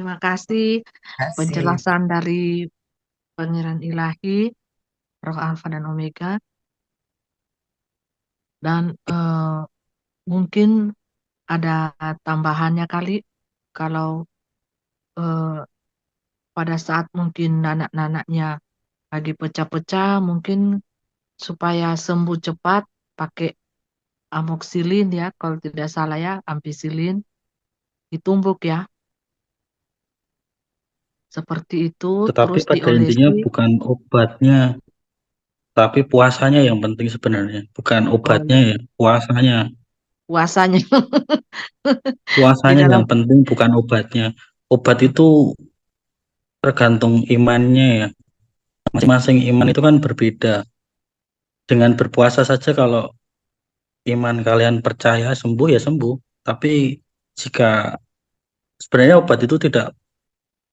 Terima kasih Asik. penjelasan dari Pangeran Ilahi, Roh Alfa dan Omega. Dan mungkin ada tambahannya kali kalau eh, pada saat mungkin anak-anaknya lagi pecah-pecah, mungkin supaya sembuh cepat pakai amoxilin ya, kalau tidak salah ya, ampicillin ditumbuk ya, seperti itu, Tetapi terus pada intinya diolesi. bukan obatnya, tapi puasanya yang penting sebenarnya. Bukan Oh obatnya iya, ya, puasanya. puasanya di Puasanya dalam. yang penting bukan obatnya. Obat itu tergantung imannya ya. Masing-masing iman itu kan berbeda. Dengan berpuasa saja kalau iman kalian percaya sembuh ya sembuh. Tapi jika sebenarnya obat itu tidak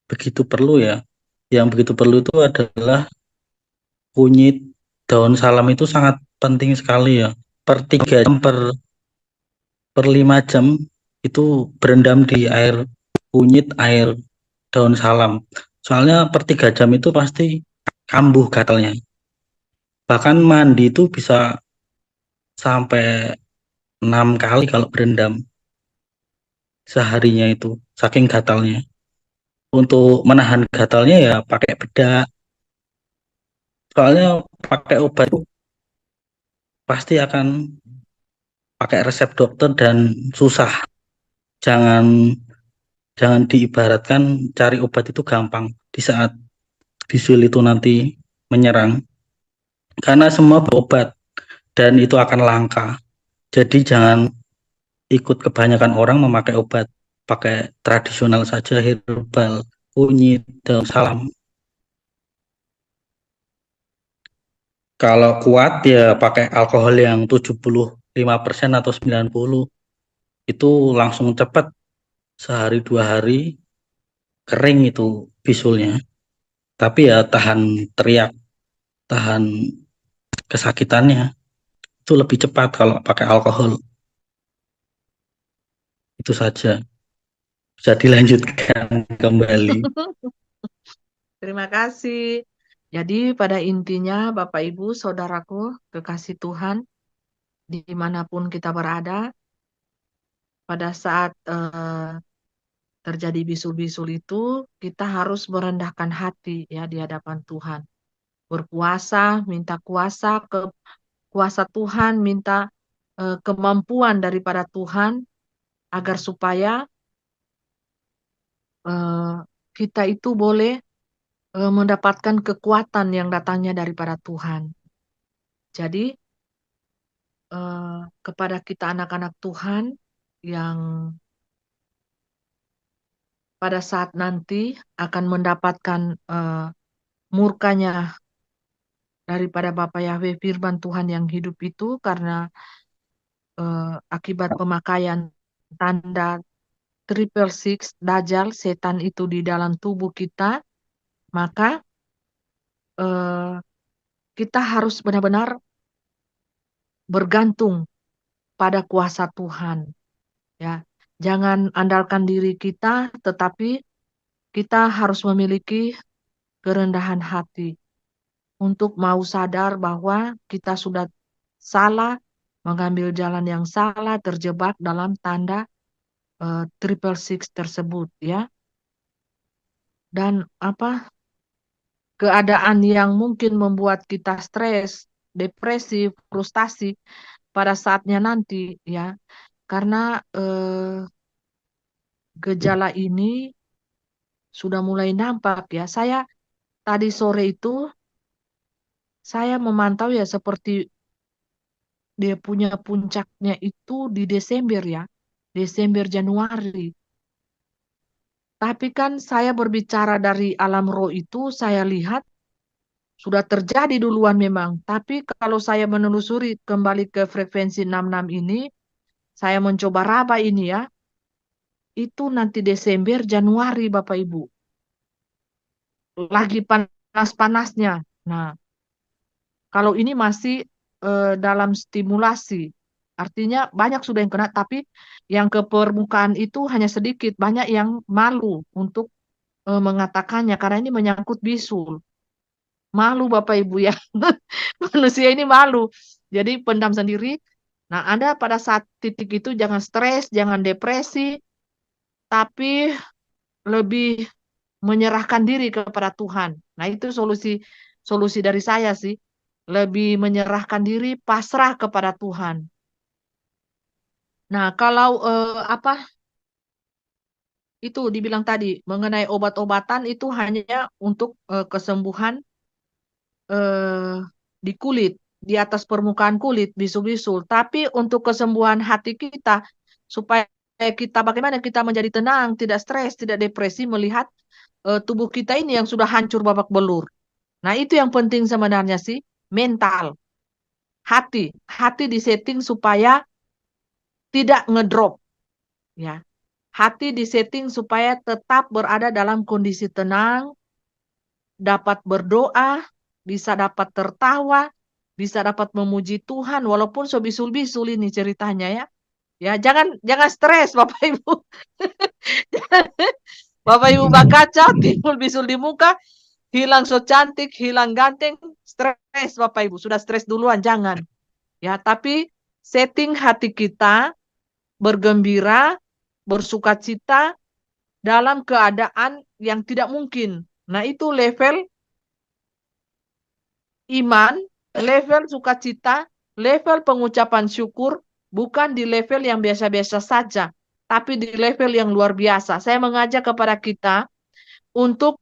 begitu perlu ya. Yang begitu perlu itu adalah kunyit daun salam itu sangat penting sekali ya. Per 3 jam, per 5 jam itu berendam di air kunyit, air daun salam. Soalnya per 3 jam itu pasti kambuh gatalnya. Bahkan mandi itu bisa sampai 6 kali kalau berendam seharinya itu, saking gatalnya. Untuk menahan gatalnya ya pakai bedak. Soalnya pakai obat itu pasti akan pakai resep dokter dan susah. Jangan jangan diibaratkan cari obat itu gampang di saat bisul itu nanti menyerang. Karena semua berobat dan itu akan langka. Jadi jangan ikut kebanyakan orang memakai obat. Pakai tradisional saja, herbal, kunyit, daun salam. Kalau kuat ya pakai alkohol yang 75% atau 90. Itu langsung cepat, sehari 2 hari kering itu bisulnya. Tapi ya tahan teriak, tahan kesakitannya itu lebih cepat kalau pakai alkohol. Itu saja. Bisa dilanjutkan kembali. Terima kasih. Jadi pada intinya Bapak Ibu, Saudaraku, kekasih Tuhan, dimanapun kita berada, pada saat terjadi bisul-bisul itu, kita harus merendahkan hati ya di hadapan Tuhan. Berpuasa, minta kuasa Tuhan, minta kemampuan daripada Tuhan, agar supaya eh, kita itu boleh mendapatkan kekuatan yang datangnya daripada Tuhan. Jadi kepada kita anak-anak Tuhan yang pada saat nanti akan mendapatkan murkanya daripada Bapa Yahweh firman Tuhan yang hidup itu karena akibat pemakaian tanda triple six dajjal setan itu di dalam tubuh kita, maka eh, kita harus benar-benar bergantung pada kuasa Tuhan ya. Jangan andalkan diri kita, tetapi kita harus memiliki kerendahan hati untuk mau sadar bahwa kita sudah salah, mengambil jalan yang salah, terjebak dalam tanda triple six tersebut ya. Dan keadaan yang mungkin membuat kita stres, depresi, frustasi pada saatnya nanti ya. Karena gejala ini sudah mulai nampak ya. Saya tadi sore itu saya memantau ya seperti dia punya puncaknya itu di Desember ya. Desember Januari. Tapi kan saya berbicara dari alam roh itu saya lihat sudah terjadi duluan memang. Tapi kalau saya menelusuri kembali ke frekuensi 66 ini, saya mencoba raba ini ya. Itu nanti Desember Januari Bapak Ibu. Lagi panas-panasnya. Nah, kalau ini masih dalam stimulasi, artinya banyak sudah yang kena, tapi yang ke permukaan itu hanya sedikit. Banyak yang malu untuk mengatakannya karena ini menyangkut bisul. Malu Bapak Ibu ya. Manusia ini malu. Jadi pendam sendiri. Nah, Anda pada saat titik itu jangan stres, jangan depresi, tapi lebih menyerahkan diri kepada Tuhan. Nah, itu solusi solusi dari saya sih. Lebih menyerahkan diri, pasrah kepada Tuhan. Nah, kalau apa itu dibilang tadi mengenai obat-obatan itu hanya untuk kesembuhan eh, di kulit, di atas permukaan kulit, bisul-bisul. Tapi untuk kesembuhan hati kita, supaya kita bagaimana kita menjadi tenang, tidak stres, tidak depresi melihat tubuh kita ini yang sudah hancur babak belur. Nah, itu yang penting sebenarnya sih, mental, hati. Hati disetting supaya tidak ngedrop, ya. Hati disetting supaya tetap berada dalam kondisi tenang, dapat berdoa, bisa dapat tertawa, bisa dapat memuji Tuhan walaupun sebisul-bisul ini ceritanya ya. Ya, jangan jangan stres Bapak Ibu. Bapak Ibu kaca timbul bisul di muka, hilang so cantik, hilang ganteng, stres Bapak Ibu. Sudah stres duluan jangan. Ya, tapi setting hati kita bergembira, bersukacita dalam keadaan yang tidak mungkin. Nah, itu level iman, level sukacita, level pengucapan syukur, bukan di level yang biasa-biasa saja, tapi di level yang luar biasa. Saya mengajak kepada kita untuk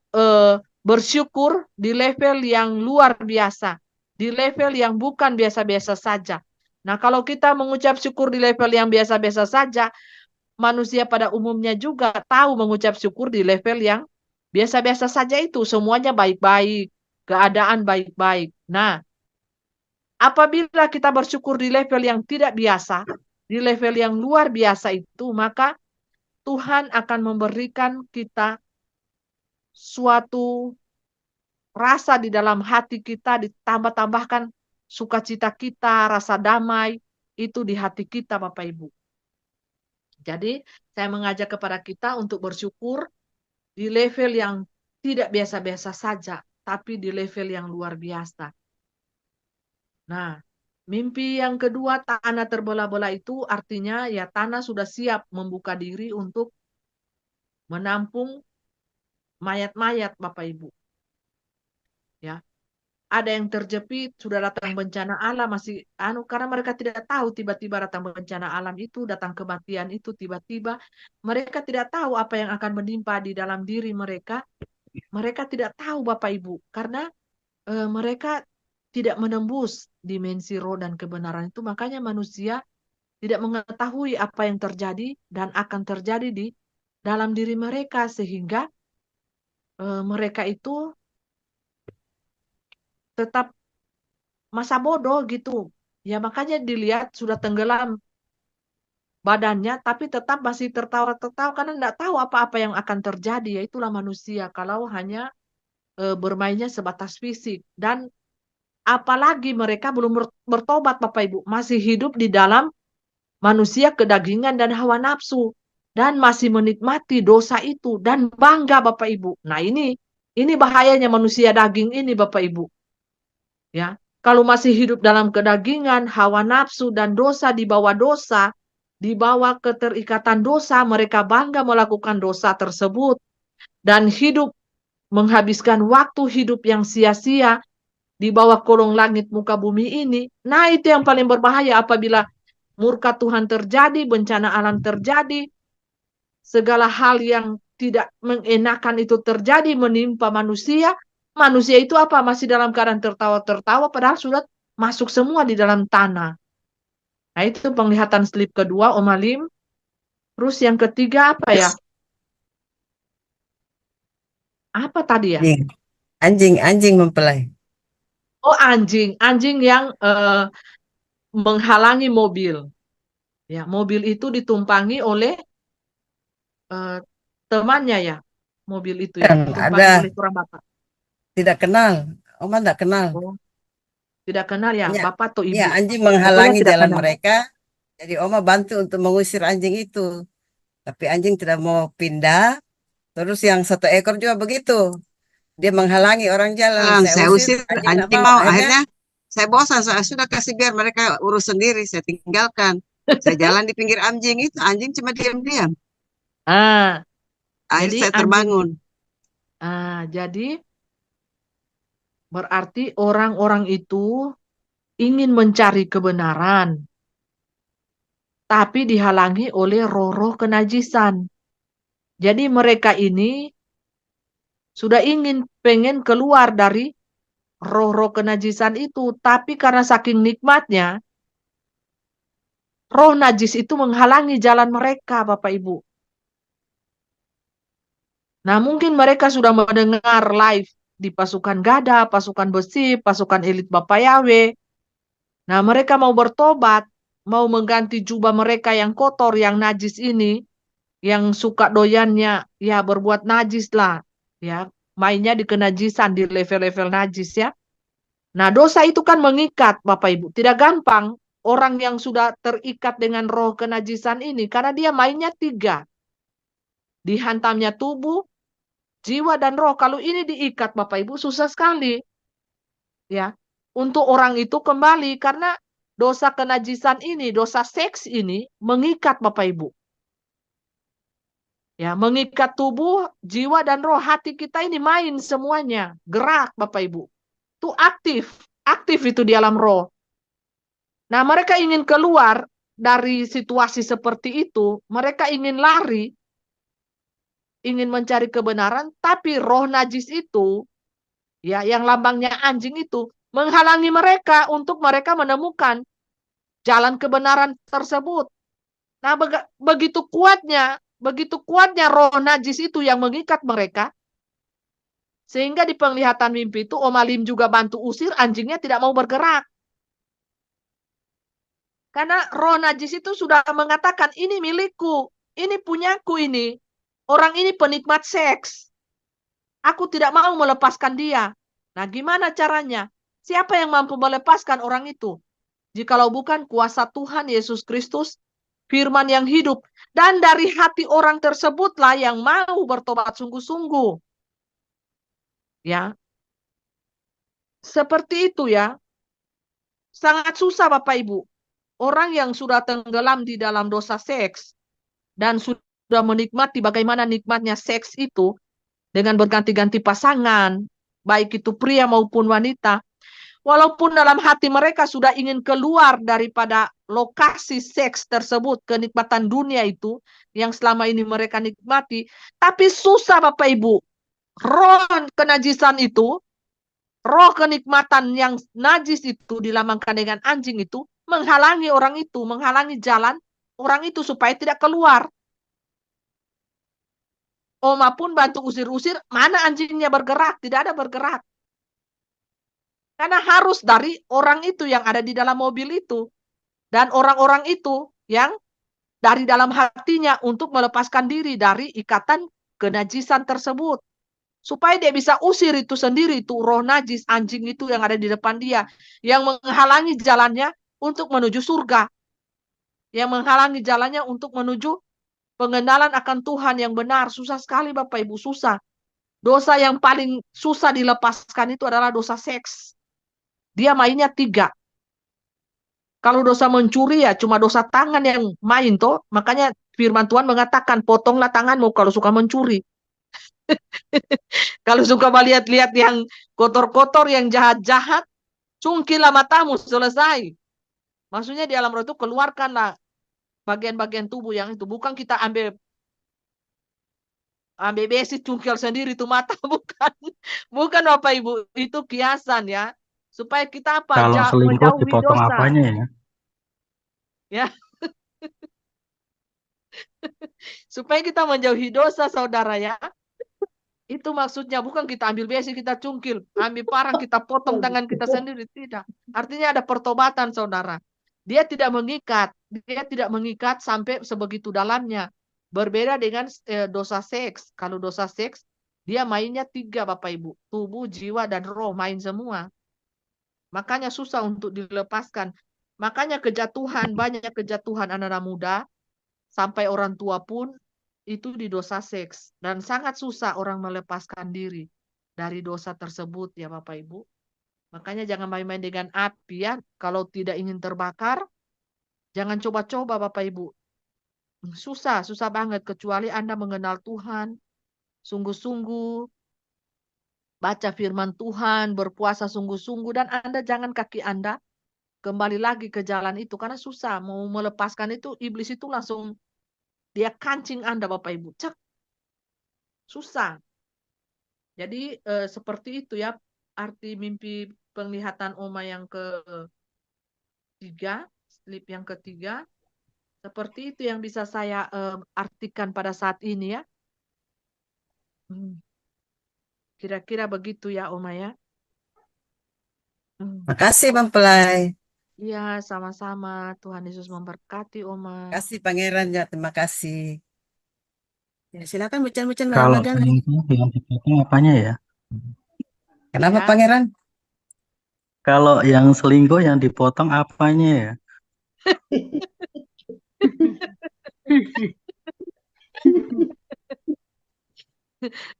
bersyukur di level yang luar biasa, di level yang bukan biasa-biasa saja. Nah, kalau kita mengucap syukur di level yang biasa-biasa saja, manusia pada umumnya juga tahu mengucap syukur di level yang biasa-biasa saja itu, semuanya baik-baik, keadaan baik-baik. Nah, apabila kita bersyukur di level yang tidak biasa, di level yang luar biasa itu, maka Tuhan akan memberikan kita suatu rasa di dalam hati kita, ditambah-tambahkan sukacita kita, rasa damai, itu di hati kita Bapak Ibu. Jadi, saya mengajak kepada kita untuk bersyukur di level yang tidak biasa-biasa saja, tapi di level yang luar biasa. Nah, mimpi yang kedua, tanah terbelah-belah itu artinya ya tanah sudah siap membuka diri untuk menampung mayat-mayat Bapak Ibu. Ya, ada yang terjepit, sudah datang bencana alam masih karena mereka tidak tahu tiba-tiba datang bencana alam itu, datang kematian itu tiba-tiba, mereka tidak tahu apa yang akan menimpa di dalam diri mereka. Mereka tidak tahu Bapak Ibu karena mereka tidak menembus dimensi roh dan kebenaran itu, makanya manusia tidak mengetahui apa yang terjadi dan akan terjadi di dalam diri mereka sehingga mereka itu tetap masa bodoh gitu. Ya makanya dilihat sudah tenggelam badannya tapi tetap masih tertawa-tertawa karena tidak tahu apa-apa yang akan terjadi. Ya itulah manusia kalau hanya bermainnya sebatas fisik dan apalagi mereka belum bertobat Bapak Ibu, masih hidup di dalam manusia kedagingan dan hawa nafsu dan masih menikmati dosa itu dan bangga Bapak Ibu. Nah, ini bahayanya manusia daging ini Bapak Ibu. Ya. Kalau masih hidup dalam kedagingan, hawa nafsu dan dosa, di bawah keterikatan dosa, mereka bangga melakukan dosa tersebut dan hidup menghabiskan waktu hidup yang sia-sia di bawah kolong langit muka bumi ini. Nah, itu yang paling berbahaya apabila murka Tuhan terjadi, bencana alam terjadi, segala hal yang tidak mengenakan itu terjadi menimpa manusia. Manusia itu apa? Masih dalam keadaan tertawa-tertawa padahal sudah masuk semua di dalam tanah. Nah, itu penglihatan slip kedua, Om Alim. Terus yang ketiga apa ya? Apa tadi ya? Anjing, anjing mempelai. Oh, anjing. Anjing yang menghalangi mobil. Ya, mobil itu ditumpangi oleh eh, temannya ya. Mobil itu ya, Dan ditumpangi ada oleh seorang bapak. tidak kenal, Oma tidak kenal. Oh, tidak kenal ya, Ya, bapak atau ya ibu. anjing Pokoknya menghalangi tidak jalan kenal. mereka. Jadi Oma bantu untuk mengusir anjing itu. Tapi anjing tidak mau pindah. Terus yang satu ekor juga begitu. Dia menghalangi orang jalan. Saya Saya usir, usir, anjing nggak anjing mau. mau. Akhirnya Akhirnya saya bosan, saya sudah kasih biar mereka urus sendiri, saya tinggalkan. Saya jalan di pinggir anjing itu, anjing cuma diam-diam. Ah, Akhirnya jadi saya anjing. terbangun. Jadi berarti orang-orang itu ingin mencari kebenaran, tapi dihalangi oleh roh-roh kenajisan. Jadi mereka ini sudah pengen keluar dari roh-roh kenajisan itu, tapi karena saking nikmatnya, roh najis itu menghalangi jalan mereka, Bapak Ibu. Nah, mungkin mereka sudah mendengar live di pasukan Gada, pasukan besi, pasukan elit Bapak Yawe. Nah, mereka mau bertobat, mau mengganti jubah mereka yang kotor, yang najis ini, yang suka doyannya, ya berbuat najis lah, ya mainnya di kenajisan, di level-level najis ya. Nah, dosa itu kan mengikat, Bapak Ibu. Tidak gampang orang yang sudah terikat dengan roh kenajisan ini, karena dia mainnya tiga. Dihantamnya tubuh, jiwa, dan roh. Kalau ini diikat, Bapak Ibu, susah sekali. Ya, untuk orang itu kembali, karena dosa kenajisan ini, dosa seks ini, mengikat Bapak Ibu. Ya, mengikat tubuh, jiwa, dan roh. Hati kita ini main semuanya. Gerak Bapak Ibu. Itu aktif. Aktif itu di alam roh. Nah, mereka ingin keluar dari situasi seperti itu. Mereka ingin lari, ingin mencari kebenaran, tapi roh najis itu, ya, yang lambangnya anjing itu, menghalangi mereka untuk mereka menemukan jalan kebenaran tersebut. Nah, begitu kuatnya roh najis itu yang mengikat mereka, sehingga di penglihatan mimpi itu Om Alim juga bantu usir, anjingnya tidak mau bergerak. Karena roh najis itu sudah mengatakan, ini milikku, ini punyaku ini. Orang ini penikmat seks. Aku tidak mau melepaskan dia. Nah, gimana caranya? Siapa yang mampu melepaskan orang itu? Jikalau bukan kuasa Tuhan Yesus Kristus, firman yang hidup. Dan dari hati orang tersebutlah yang mau bertobat sungguh-sungguh. Ya, seperti itu ya. Sangat susah Bapak Ibu. Orang yang sudah tenggelam di dalam dosa seks dan sudah menikmati bagaimana nikmatnya seks itu dengan berganti-ganti pasangan, baik itu pria maupun wanita. Walaupun dalam hati mereka sudah ingin keluar daripada lokasi seks tersebut, kenikmatan dunia itu yang selama ini mereka nikmati, tapi susah Bapak Ibu. Roh kenajisan itu, roh kenikmatan yang najis itu dilambangkan dengan anjing itu, menghalangi orang itu, menghalangi jalan orang itu supaya tidak keluar. Oma pun bantu usir-usir, mana anjingnya bergerak? Tidak ada bergerak. Karena harus dari orang itu yang ada di dalam mobil itu. Dan orang-orang itu yang dari dalam hatinya untuk melepaskan diri dari ikatan kenajisan tersebut. Supaya dia bisa usir itu sendiri, itu roh najis, anjing itu yang ada di depan dia. Yang menghalangi jalannya untuk menuju surga. Yang menghalangi jalannya untuk menuju pengenalan akan Tuhan yang benar. Susah sekali Bapak Ibu, susah. Dosa yang paling susah dilepaskan itu adalah dosa seks. Dia mainnya tiga. Kalau dosa mencuri ya cuma dosa tangan yang main toh. Makanya firman Tuhan mengatakan potonglah tanganmu kalau suka mencuri. Kalau suka melihat-lihat yang kotor-kotor, yang jahat-jahat, cungkilah matamu, selesai. Maksudnya di alam roh itu keluarkanlah bagian-bagian tubuh yang itu. Bukan kita ambil besi cungkil sendiri itu mata, bukan. Bukan Bapak Ibu, itu kiasan ya. Supaya kita apa? Kalau selingkuh Menjauhi dipotong dosa. apanya ya? Ya, supaya kita menjauhi dosa saudara ya. Itu maksudnya, bukan kita ambil besi, kita cungkil, ambil parang, kita potong tangan kita sendiri. Tidak. Artinya ada pertobatan, saudara. Dia tidak mengikat. Dia tidak mengikat sampai sebegitu dalamnya. Berbeda dengan dosa seks. Kalau dosa seks, dia mainnya tiga, Bapak Ibu. Tubuh, jiwa, dan roh, main semua. Makanya susah untuk dilepaskan. Makanya kejatuhan, banyak kejatuhan anak-anak muda, sampai orang tua pun itu di dosa seks dan sangat susah orang melepaskan diri dari dosa tersebut ya Bapak Ibu. Makanya jangan main-main dengan api ya. Kalau tidak ingin terbakar, jangan coba-coba Bapak Ibu. Susah, susah banget kecuali Anda mengenal Tuhan, sungguh-sungguh baca firman Tuhan, berpuasa sungguh-sungguh dan Anda jangan kaki Anda kembali lagi ke jalan itu karena susah mau melepaskan itu iblis itu langsung dia kancing Anda Bapak Ibu. Cek, susah. Jadi seperti itu ya arti mimpi penglihatan Oma yang ketiga, slip yang ketiga. Seperti itu yang bisa saya artikan pada saat ini ya. Hmm, Kira-kira begitu ya Oma ya. Hmm, Makasih mempelai. Iya, sama-sama. Tuhan Yesus memberkati Oma. Kasih Pangeran ya, terima kasih. Ya, silakan bucan-bucan Kalau Ramadan. selingkuh yang dipotong apanya ya? Kenapa Ya, Pangeran? Kalau yang selingkuh yang dipotong apanya ya?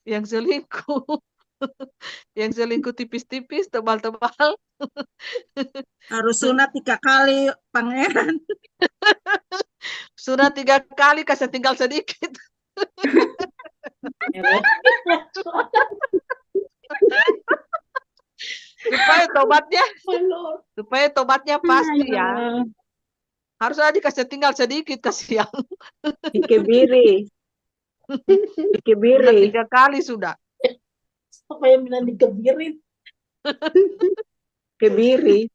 yang selingkuh. Yang selingkuh tipis-tipis, tebal-tebal. Harus sunat 3 kali, Pangeran. Sudah 3 kali, kasih tinggal sedikit. supaya tobatnya, supaya tobatnya pasti ya. Harusnya dikasih tinggal sedikit, kasihan. Dikebiri. Sudah Dikebiri. 3 kali sudah. Apa yang bilang dikebirin? Kebiri.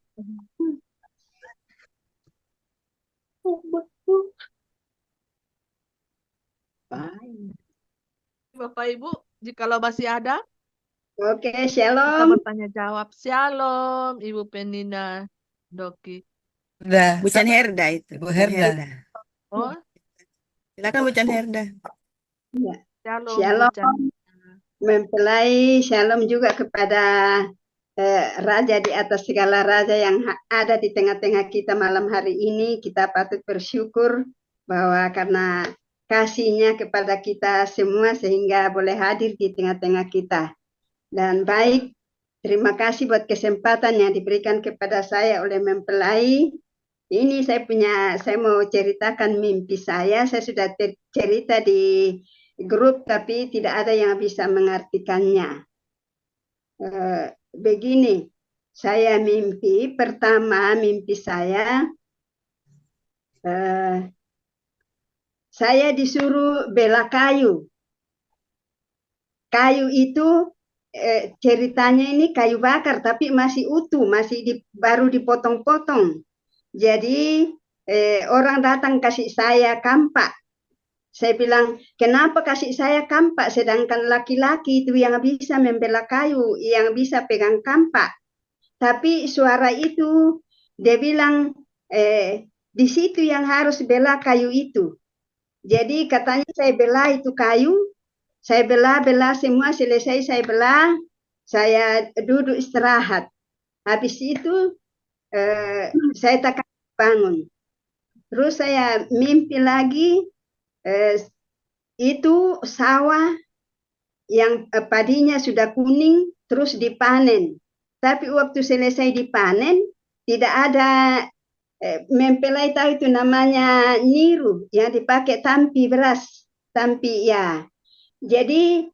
Bapak Ibu, jikalau masih ada, Oke, kita shalom. bertanya jawab. Shalom, Ibu Penina, Doki. Udah, Bucan Herda itu. Bu Bucan Herda. Herda. Oh, Silakan Bucan Herda. Ya. shalom, Shalom, Bucan. mempelai shalom juga kepada Raja di atas segala raja yang ada di tengah-tengah kita malam hari ini. Kita patut bersyukur bahwa karena kasihnya kepada kita semua sehingga boleh hadir di tengah-tengah kita. Dan baik, terima kasih buat kesempatan yang diberikan kepada saya oleh mempelai. Ini saya mau ceritakan mimpi saya. Saya sudah cerita di grup tapi tidak ada yang bisa mengartikannya. Begini, saya mimpi, pertama mimpi saya disuruh bela kayu. Kayu itu ceritanya ini kayu bakar tapi masih utuh, baru dipotong-potong. Jadi orang datang kasih saya kampak. Saya bilang, kenapa kasih saya kampak sedangkan laki-laki itu yang bisa membela kayu, yang bisa pegang kampak. Tapi suara itu dia bilang di situ yang harus bela kayu itu. Jadi katanya saya bela itu kayu, saya bela semua selesai saya bela, saya duduk istirahat. Habis itu saya tak bangun. Terus saya mimpi lagi itu sawah yang padinya sudah kuning terus dipanen. Tapi waktu selesai dipanen tidak ada mempelai tahu itu namanya nyiru yang dipakai tampi beras, tampi ya. Jadi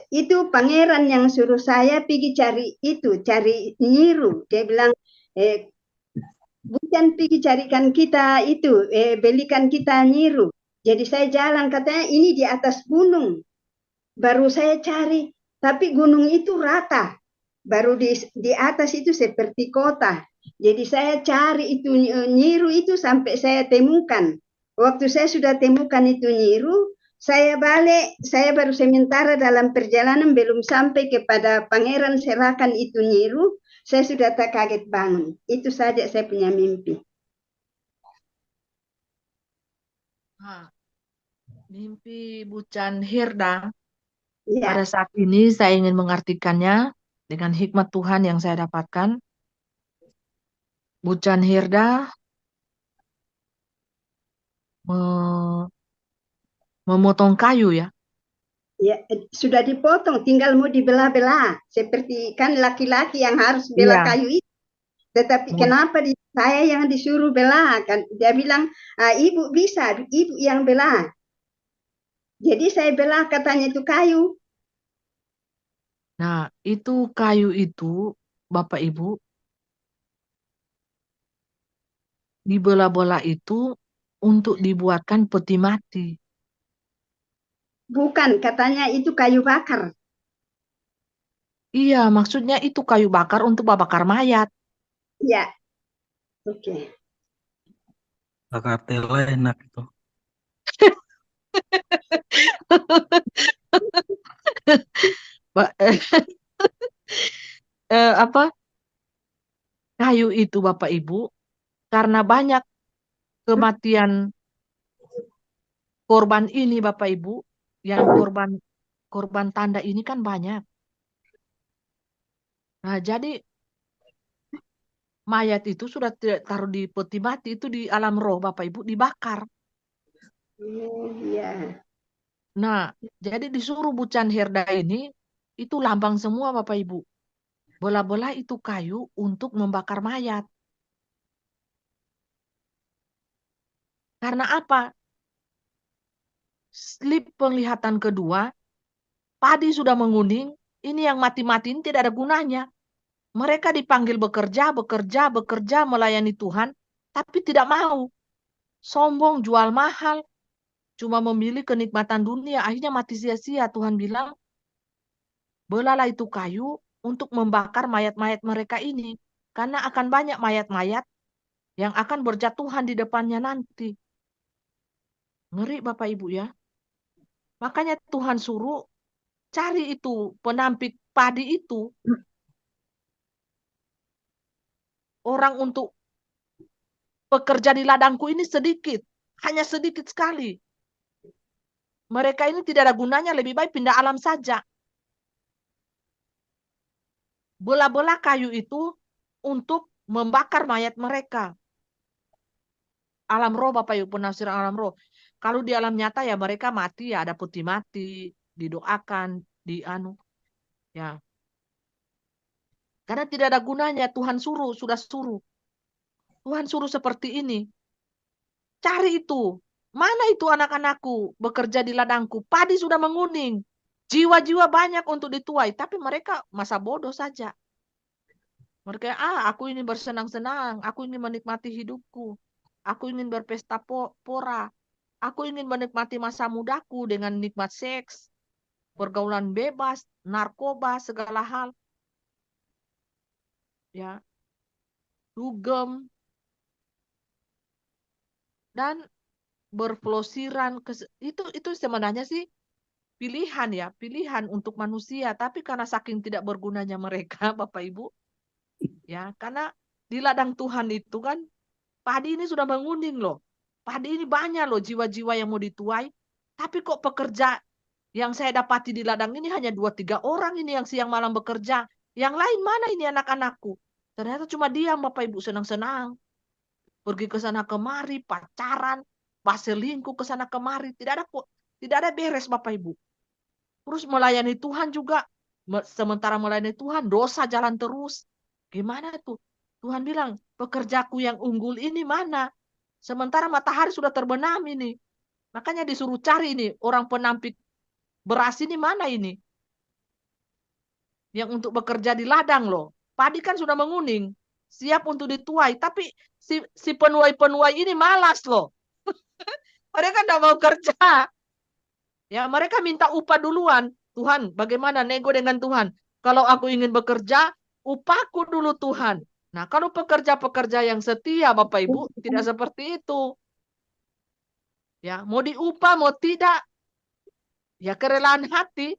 itu pangeran yang suruh saya pergi cari nyiru. Dia bilang bukan pergi carikan kita itu, belikan kita nyiru. Jadi saya jalan katanya ini di atas gunung. Baru saya cari, tapi gunung itu rata. Baru di atas itu seperti kota. Jadi saya cari itu nyiru itu sampai saya temukan. Waktu saya sudah temukan itu nyiru, saya balik, saya baru sementara dalam perjalanan belum sampai kepada pangeran serahkan itu nyiru, saya sudah tak kaget bangun. Itu saja saya punya mimpi. Mimpi Bucan Hirda. Pada Ya, saat ini saya ingin mengartikannya dengan hikmat Tuhan yang saya dapatkan. Bucan Hirda memotong kayu ya. Ya, sudah dipotong, tinggal mau dibelah-belah. Seperti kan laki-laki yang harus belah Iya, kayu itu. Tetapi mau kenapa saya yang disuruh belah? Kan dia bilang, ibu bisa, ibu yang belah. Jadi saya belah katanya itu kayu. Nah, itu kayu itu, Bapak Ibu, dibelah-belah itu untuk dibuatkan peti mati. Bukan, katanya itu kayu bakar. Iya, maksudnya itu kayu bakar untuk bakar mayat. Ya, oke. Bakar tela enak itu. Ba- apa kayu itu Bapak Ibu karena banyak kematian korban ini Bapak Ibu yang korban korban tanda ini kan banyak. Nah, jadi mayat itu sudah tidak taruh di peti mati itu di alam roh Bapak Ibu dibakar. Ya. Nah, jadi disuruh Bucan Herda ini itu lambang semua Bapak Ibu. Bola-bola itu kayu untuk membakar mayat. Karena apa? Slip penglihatan kedua, padi sudah menguning, ini yang mati-mati ini tidak ada gunanya. Mereka dipanggil bekerja, bekerja, bekerja melayani Tuhan, tapi tidak mau. Sombong, jual mahal, cuma memilih kenikmatan dunia, akhirnya mati sia-sia. Tuhan bilang, belalah itu kayu untuk membakar mayat-mayat mereka ini. Karena akan banyak mayat-mayat yang akan berjatuhan di depannya nanti. Ngeri Bapak Ibu ya. Makanya Tuhan suruh cari itu penampik padi itu. Orang untuk pekerja di ladangku ini sedikit. Hanya sedikit sekali. Mereka ini tidak ada gunanya, lebih baik pindah alam saja. Bola-bola kayu itu untuk membakar mayat mereka. Alam roh Bapak Ibu, penafsiran alam roh. Kalau di alam nyata ya mereka mati ya ada peti mati, didoakan, ya. Karena tidak ada gunanya Tuhan suruh, sudah suruh. Tuhan suruh seperti ini. Cari itu. Mana itu anak-anakku bekerja di ladangku? Padi sudah menguning. Jiwa-jiwa banyak untuk dituai, tapi mereka masa bodoh saja. Mereka, aku ingin bersenang-senang, aku ingin menikmati hidupku, aku ingin berpesta pora, aku ingin menikmati masa mudaku dengan nikmat seks, pergaulan bebas, narkoba, segala hal, ya, dugem, dan berpelosiran. Itu sebenarnya sih pilihan ya, pilihan untuk manusia, tapi karena saking tidak bergunanya mereka, Bapak Ibu, ya, karena di ladang Tuhan itu kan padi ini sudah menguning loh. Padi ini banyak loh jiwa-jiwa yang mau dituai. Tapi kok pekerja yang saya dapati di ladang ini hanya 2-3 orang ini yang siang malam bekerja. Yang lain mana ini anak-anakku? Ternyata cuma diam Bapak Ibu senang-senang. Pergi ke sana kemari, pacaran, selingkuh ke sana kemari. Tidak ada beres Bapak Ibu. Terus melayani Tuhan juga. Sementara melayani Tuhan, dosa jalan terus. Gimana tuh? Tuhan bilang, pekerjaku yang unggul ini mana? Sementara matahari sudah terbenam ini. Makanya disuruh cari ini, orang penampik beras ini mana ini? Yang untuk bekerja di ladang loh. Padi kan sudah menguning. Siap untuk dituai. Tapi si penuai-penuai ini malas loh. Mereka tidak mau kerja. Ya, mereka minta upah duluan. Tuhan, bagaimana nego dengan Tuhan? Kalau aku ingin bekerja, upahku dulu Tuhan. Nah, kalau pekerja-pekerja yang setia, Bapak Ibu, tidak seperti itu. Ya, mau diupah, mau tidak, ya kerelaan hati.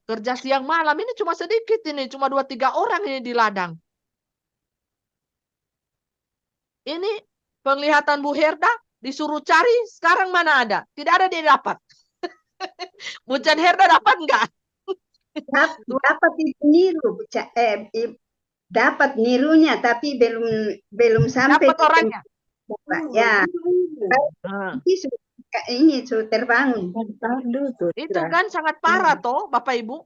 Kerja siang malam ini cuma sedikit ini, cuma 2-3 orang ini di ladang. Ini penglihatan Bu Herda disuruh cari, sekarang mana ada? Tidak ada dia dapat. Bucan Herda dapat enggak? Dapat itu niru, dapat nirunya tapi belum sampai Dapat orangnya. ya. Nah, Nanti sudah ini terbangun. Itu kan sangat parah toh Bapak Ibu.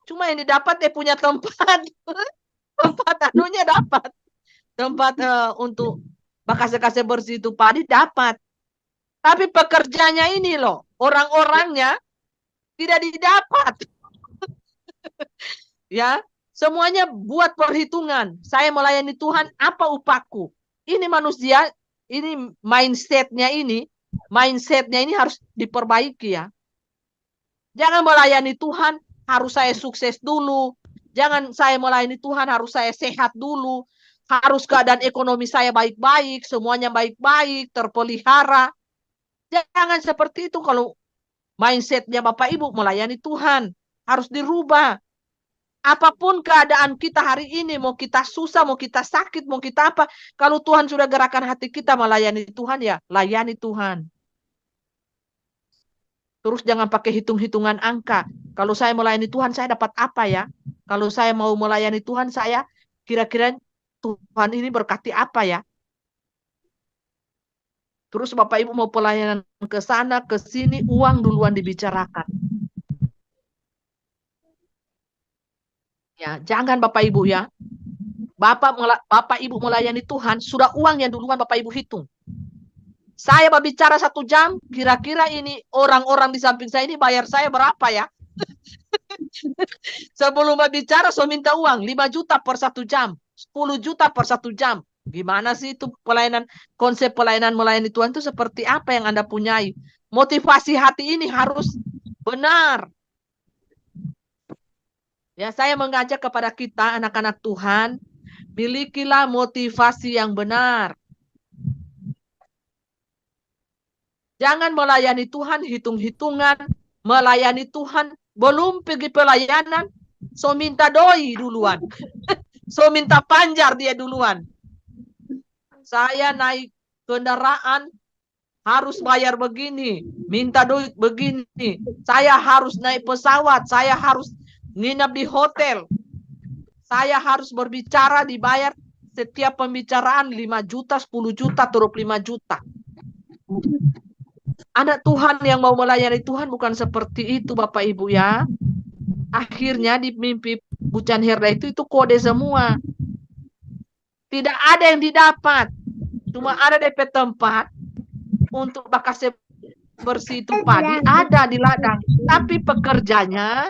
Cuma yang didapat dia punya tempat. Tempat anunya dapat. Tempat untuk bakase-kase bersih itu padi dapat. Tapi pekerjanya ini loh, orang-orangnya tidak didapat. Ya, semuanya buat perhitungan. Saya melayani Tuhan, apa upahku? Ini manusia, ini mindsetnya ini harus diperbaiki ya. Jangan melayani Tuhan, harus saya sukses dulu. Jangan saya melayani Tuhan, harus saya sehat dulu. Harus keadaan ekonomi saya baik-baik, semuanya baik-baik, terpelihara. Jangan seperti itu kalau mindsetnya Bapak Ibu melayani Tuhan. Harus dirubah. Apapun keadaan kita hari ini, mau kita susah, mau kita sakit, mau kita apa. Kalau Tuhan sudah gerakan hati kita melayani Tuhan, ya layani Tuhan. Terus jangan pakai hitung-hitungan angka. Kalau saya melayani Tuhan, saya dapat apa ya? Kalau saya mau melayani Tuhan, saya kira-kira Tuhan ini berkati apa ya? Terus Bapak Ibu mau pelayanan ke sana, ke sini, uang duluan dibicarakan. Ya, jangan Bapak Ibu ya. Bapak Ibu melayani Tuhan, sudah uang yang duluan Bapak Ibu hitung. Saya berbicara 1 jam, kira-kira ini orang-orang di samping saya ini bayar saya berapa ya? Sebelum berbicara, saya minta uang 5 juta per 1 jam, 10 juta per 1 jam. Gimana sih itu pelayanan, konsep pelayanan melayani Tuhan itu seperti apa yang Anda punyai? Motivasi hati ini harus benar. Ya, saya mengajak kepada kita anak-anak Tuhan, milikilah motivasi yang benar. Jangan melayani Tuhan hitung-hitungan, melayani Tuhan belum pergi pelayanan, so minta doi duluan. So minta panjar dia duluan. Saya naik kendaraan harus bayar begini, minta duit begini. Saya harus naik pesawat, saya harus nginap di hotel. Saya harus berbicara dibayar setiap pembicaraan 5 juta, 10 juta, terus 5 juta. Anak Tuhan yang mau melayani Tuhan bukan seperti itu Bapak Ibu ya. Akhirnya di mimpi Bucan Herda itu kode semua. Tidak ada yang didapat. Cuma ada DP tempat untuk bakase bersih itu padi ada di ladang. Tapi pengerjanya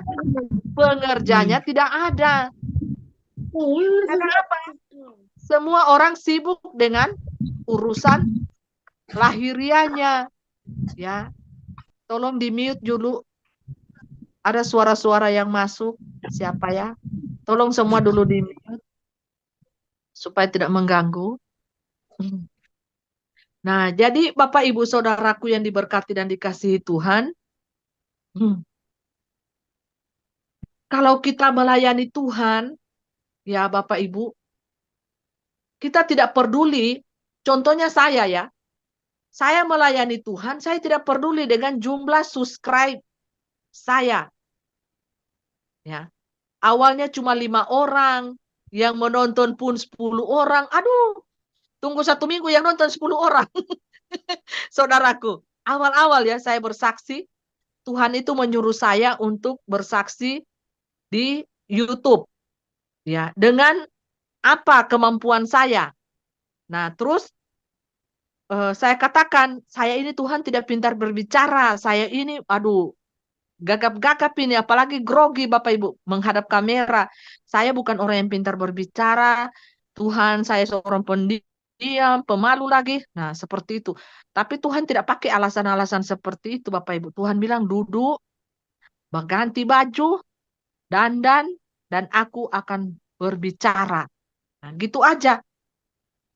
tidak ada. Karena apa? Semua orang sibuk dengan urusan lahirianya. Ya, tolong di-mute dulu. Ada suara-suara yang masuk. Siapa ya? Tolong semua dulu di-mute. Supaya tidak mengganggu. Nah, jadi Bapak Ibu Saudaraku yang diberkati dan dikasihi Tuhan. Kalau kita melayani Tuhan, ya Bapak Ibu, kita tidak peduli. Contohnya saya ya. Saya melayani Tuhan, saya tidak peduli dengan jumlah subscribe saya. Ya. Awalnya cuma 5 orang, yang menonton pun 10 orang. Aduh, tunggu 1 minggu yang nonton 10 orang. Saudaraku, awal-awal ya saya bersaksi, Tuhan itu menyuruh saya untuk bersaksi di YouTube. Ya, dengan apa kemampuan saya. Nah, terus saya katakan, saya ini Tuhan tidak pintar berbicara. Saya ini, aduh, gagap-gagap ini, apalagi grogi Bapak Ibu, menghadap kamera. Saya bukan orang yang pintar berbicara. Tuhan, saya seorang pendiam, pemalu lagi. Nah, seperti itu. Tapi Tuhan tidak pakai alasan-alasan seperti itu Bapak Ibu. Tuhan bilang, duduk, berganti baju, dandan, dan aku akan berbicara. Nah, gitu aja.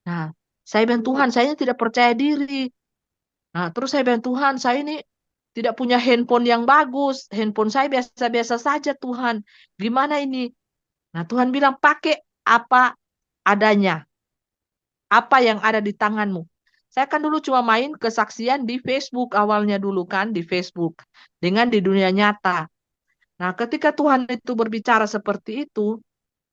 Nah, saya bilang, Tuhan, saya tidak percaya diri. Nah, terus saya bilang, Tuhan, saya ini tidak punya handphone yang bagus. Handphone saya biasa-biasa saja, Tuhan. Gimana ini? Nah, Tuhan bilang, pakai apa adanya. Apa yang ada di tanganmu. Saya kan dulu cuma main kesaksian di Facebook awalnya dulu kan, di Facebook. Dengan di dunia nyata. Nah, ketika Tuhan itu berbicara seperti itu,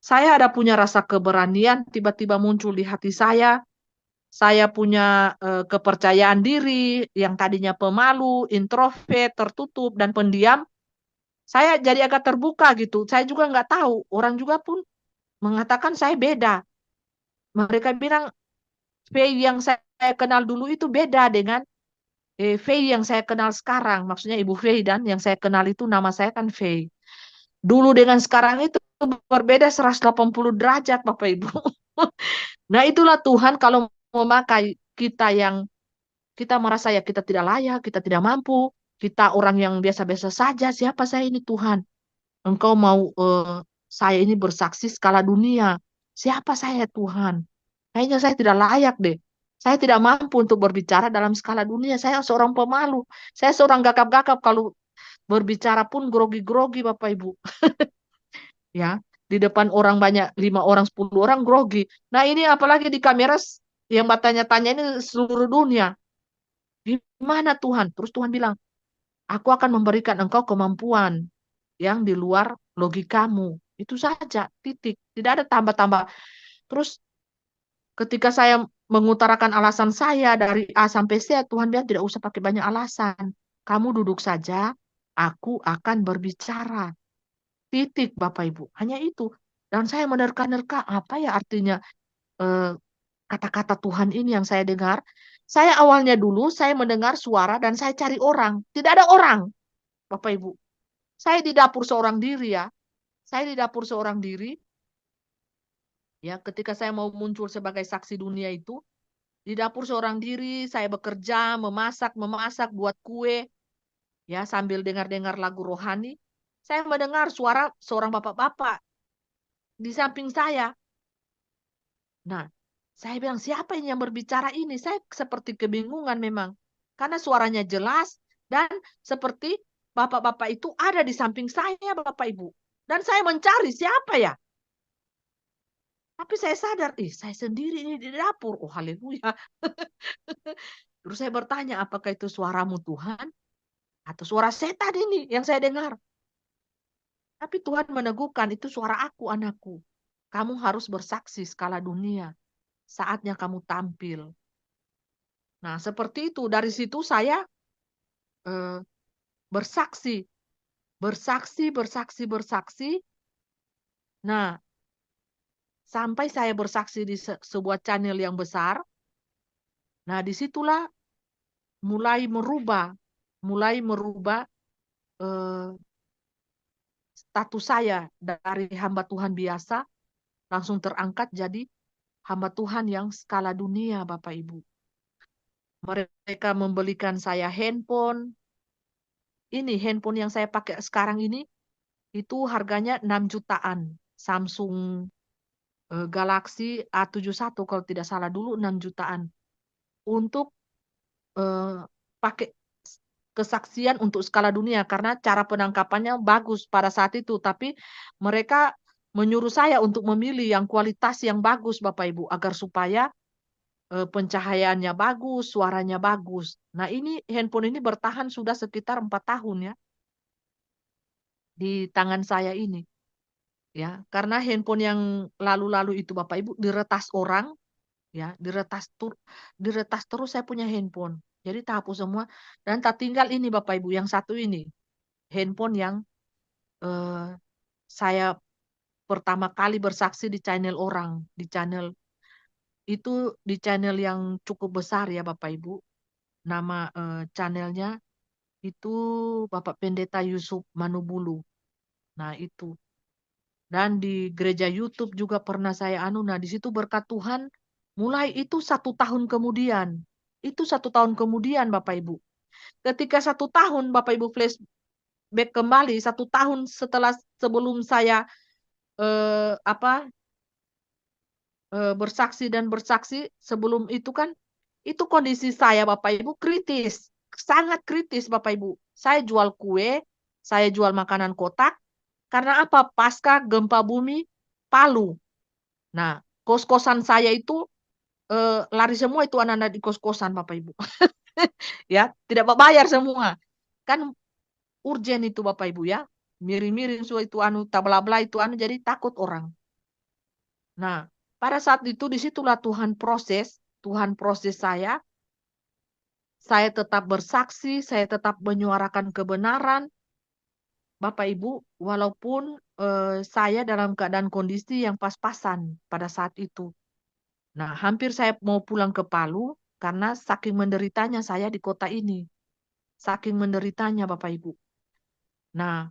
saya ada punya rasa keberanian, tiba-tiba muncul di hati saya. saya punya kepercayaan diri yang tadinya pemalu, introvert, tertutup, dan pendiam, saya jadi agak terbuka gitu. Saya juga nggak tahu, orang juga pun mengatakan saya beda. Mereka bilang Faye yang saya kenal dulu itu beda dengan Faye yang saya kenal sekarang. Maksudnya Ibu Faye, dan yang saya kenal itu nama saya kan Faye. Dulu dengan sekarang itu berbeda 180 derajat Bapak Ibu. Nah itulah Tuhan kalau memakai kita yang kita merasa ya kita tidak layak, kita tidak mampu, kita orang yang biasa-biasa saja, siapa saya ini Tuhan? Engkau mau saya ini bersaksi skala dunia. Siapa saya Tuhan? Kayaknya saya tidak layak deh. Saya tidak mampu untuk berbicara dalam skala dunia. Saya seorang pemalu. Saya seorang gagap-gagap kalau berbicara pun grogi-grogi Bapak Ibu. Ya, di depan orang banyak, 5 orang, 10 orang grogi. Nah ini apalagi di kamera yang bertanya-tanya ini seluruh dunia. Gimana Tuhan? Terus Tuhan bilang, aku akan memberikan engkau kemampuan yang di luar logikamu. Itu saja, titik. Tidak ada tambah-tambah. Terus ketika saya mengutarakan alasan saya dari A sampai Z, Tuhan bilang tidak usah pakai banyak alasan. Kamu duduk saja, aku akan berbicara. Titik, Bapak Ibu. Hanya itu. Dan saya menerka-nerka, apa ya artinya eh, kata-kata Tuhan ini yang saya dengar. Saya awalnya dulu, saya mendengar suara dan saya cari orang. Tidak ada orang, Bapak Ibu. Saya di dapur seorang diri ya. Saya di dapur seorang diri. Ya, ketika saya mau muncul sebagai saksi dunia itu, di dapur seorang diri, saya bekerja, memasak, buat kue, ya sambil dengar-dengar lagu rohani. Saya mendengar suara seorang bapak-bapak di samping saya. Nah, saya bilang, siapa ini yang berbicara ini? Saya seperti kebingungan memang. Karena suaranya jelas dan seperti bapak-bapak itu ada di samping saya, Bapak Ibu. Dan saya mencari siapa ya? Tapi saya sadar, saya sendiri ini di dapur. Oh, haleluya. Terus saya bertanya, apakah itu suaramu Tuhan? Atau suara setan ini yang saya dengar? Tapi Tuhan meneguhkan, itu suara aku, anakku. Kamu harus bersaksi skala dunia. Saatnya kamu tampil. Nah, seperti itu. Dari situ saya eh, bersaksi. Bersaksi. Nah, sampai saya bersaksi di sebuah channel yang besar. Nah, disitulah mulai merubah eh, status saya dari hamba Tuhan biasa langsung terangkat jadi hamba Tuhan yang skala dunia, Bapak Ibu. Mereka membelikan saya handphone. Ini handphone yang saya pakai sekarang ini itu harganya 6 jutaan. Samsung Galaxy A71 kalau tidak salah, dulu 6 jutaan. Untuk pakai kesaksian untuk skala dunia karena cara penangkapannya bagus pada saat itu, tapi mereka menyuruh saya untuk memilih yang kualitas yang bagus Bapak Ibu agar supaya pencahayaannya bagus, suaranya bagus. Nah, ini handphone ini bertahan sudah sekitar 4 tahun ya di tangan saya ini. Ya, karena handphone yang lalu-lalu itu Bapak Ibu diretas orang, ya, diretas terus saya punya handphone. Jadi tak hapus semua dan tak tinggal ini Bapak Ibu yang satu ini, handphone yang eh, saya pertama kali bersaksi di channel orang, di channel itu di channel yang cukup besar ya Bapak Ibu. Nama channelnya itu Bapak Pendeta Yusuf Manubulu. Nah, itu. Dan di gereja YouTube juga pernah saya nah di situ berkat Tuhan mulai itu 1 tahun kemudian. Itu 1 tahun kemudian Bapak Ibu. Ketika 1 tahun Bapak Ibu flashback kembali 1 tahun setelah sebelum saya bersaksi sebelum itu kan itu kondisi saya Bapak Ibu kritis, sangat kritis Bapak Ibu. Saya jual kue, saya jual makanan kotak karena apa? Pasca gempa bumi Palu. Nah, kos-kosan saya itu lari semua itu anak-anak di kos-kosan Bapak Ibu. Ya, tidak bayar semua. Kan urgen itu Bapak Ibu ya. Miring-miring itu tabla-bla itu jadi takut orang. Nah, pada saat itu disitulah Tuhan proses Tuhan proses saya tetap bersaksi, saya tetap menyuarakan kebenaran, Bapak Ibu, walaupun saya dalam keadaan kondisi yang pas-pasan pada saat itu. Nah, hampir saya mau pulang ke Palu karena saking menderitanya saya di kota ini. Saking menderitanya Bapak Ibu. Nah,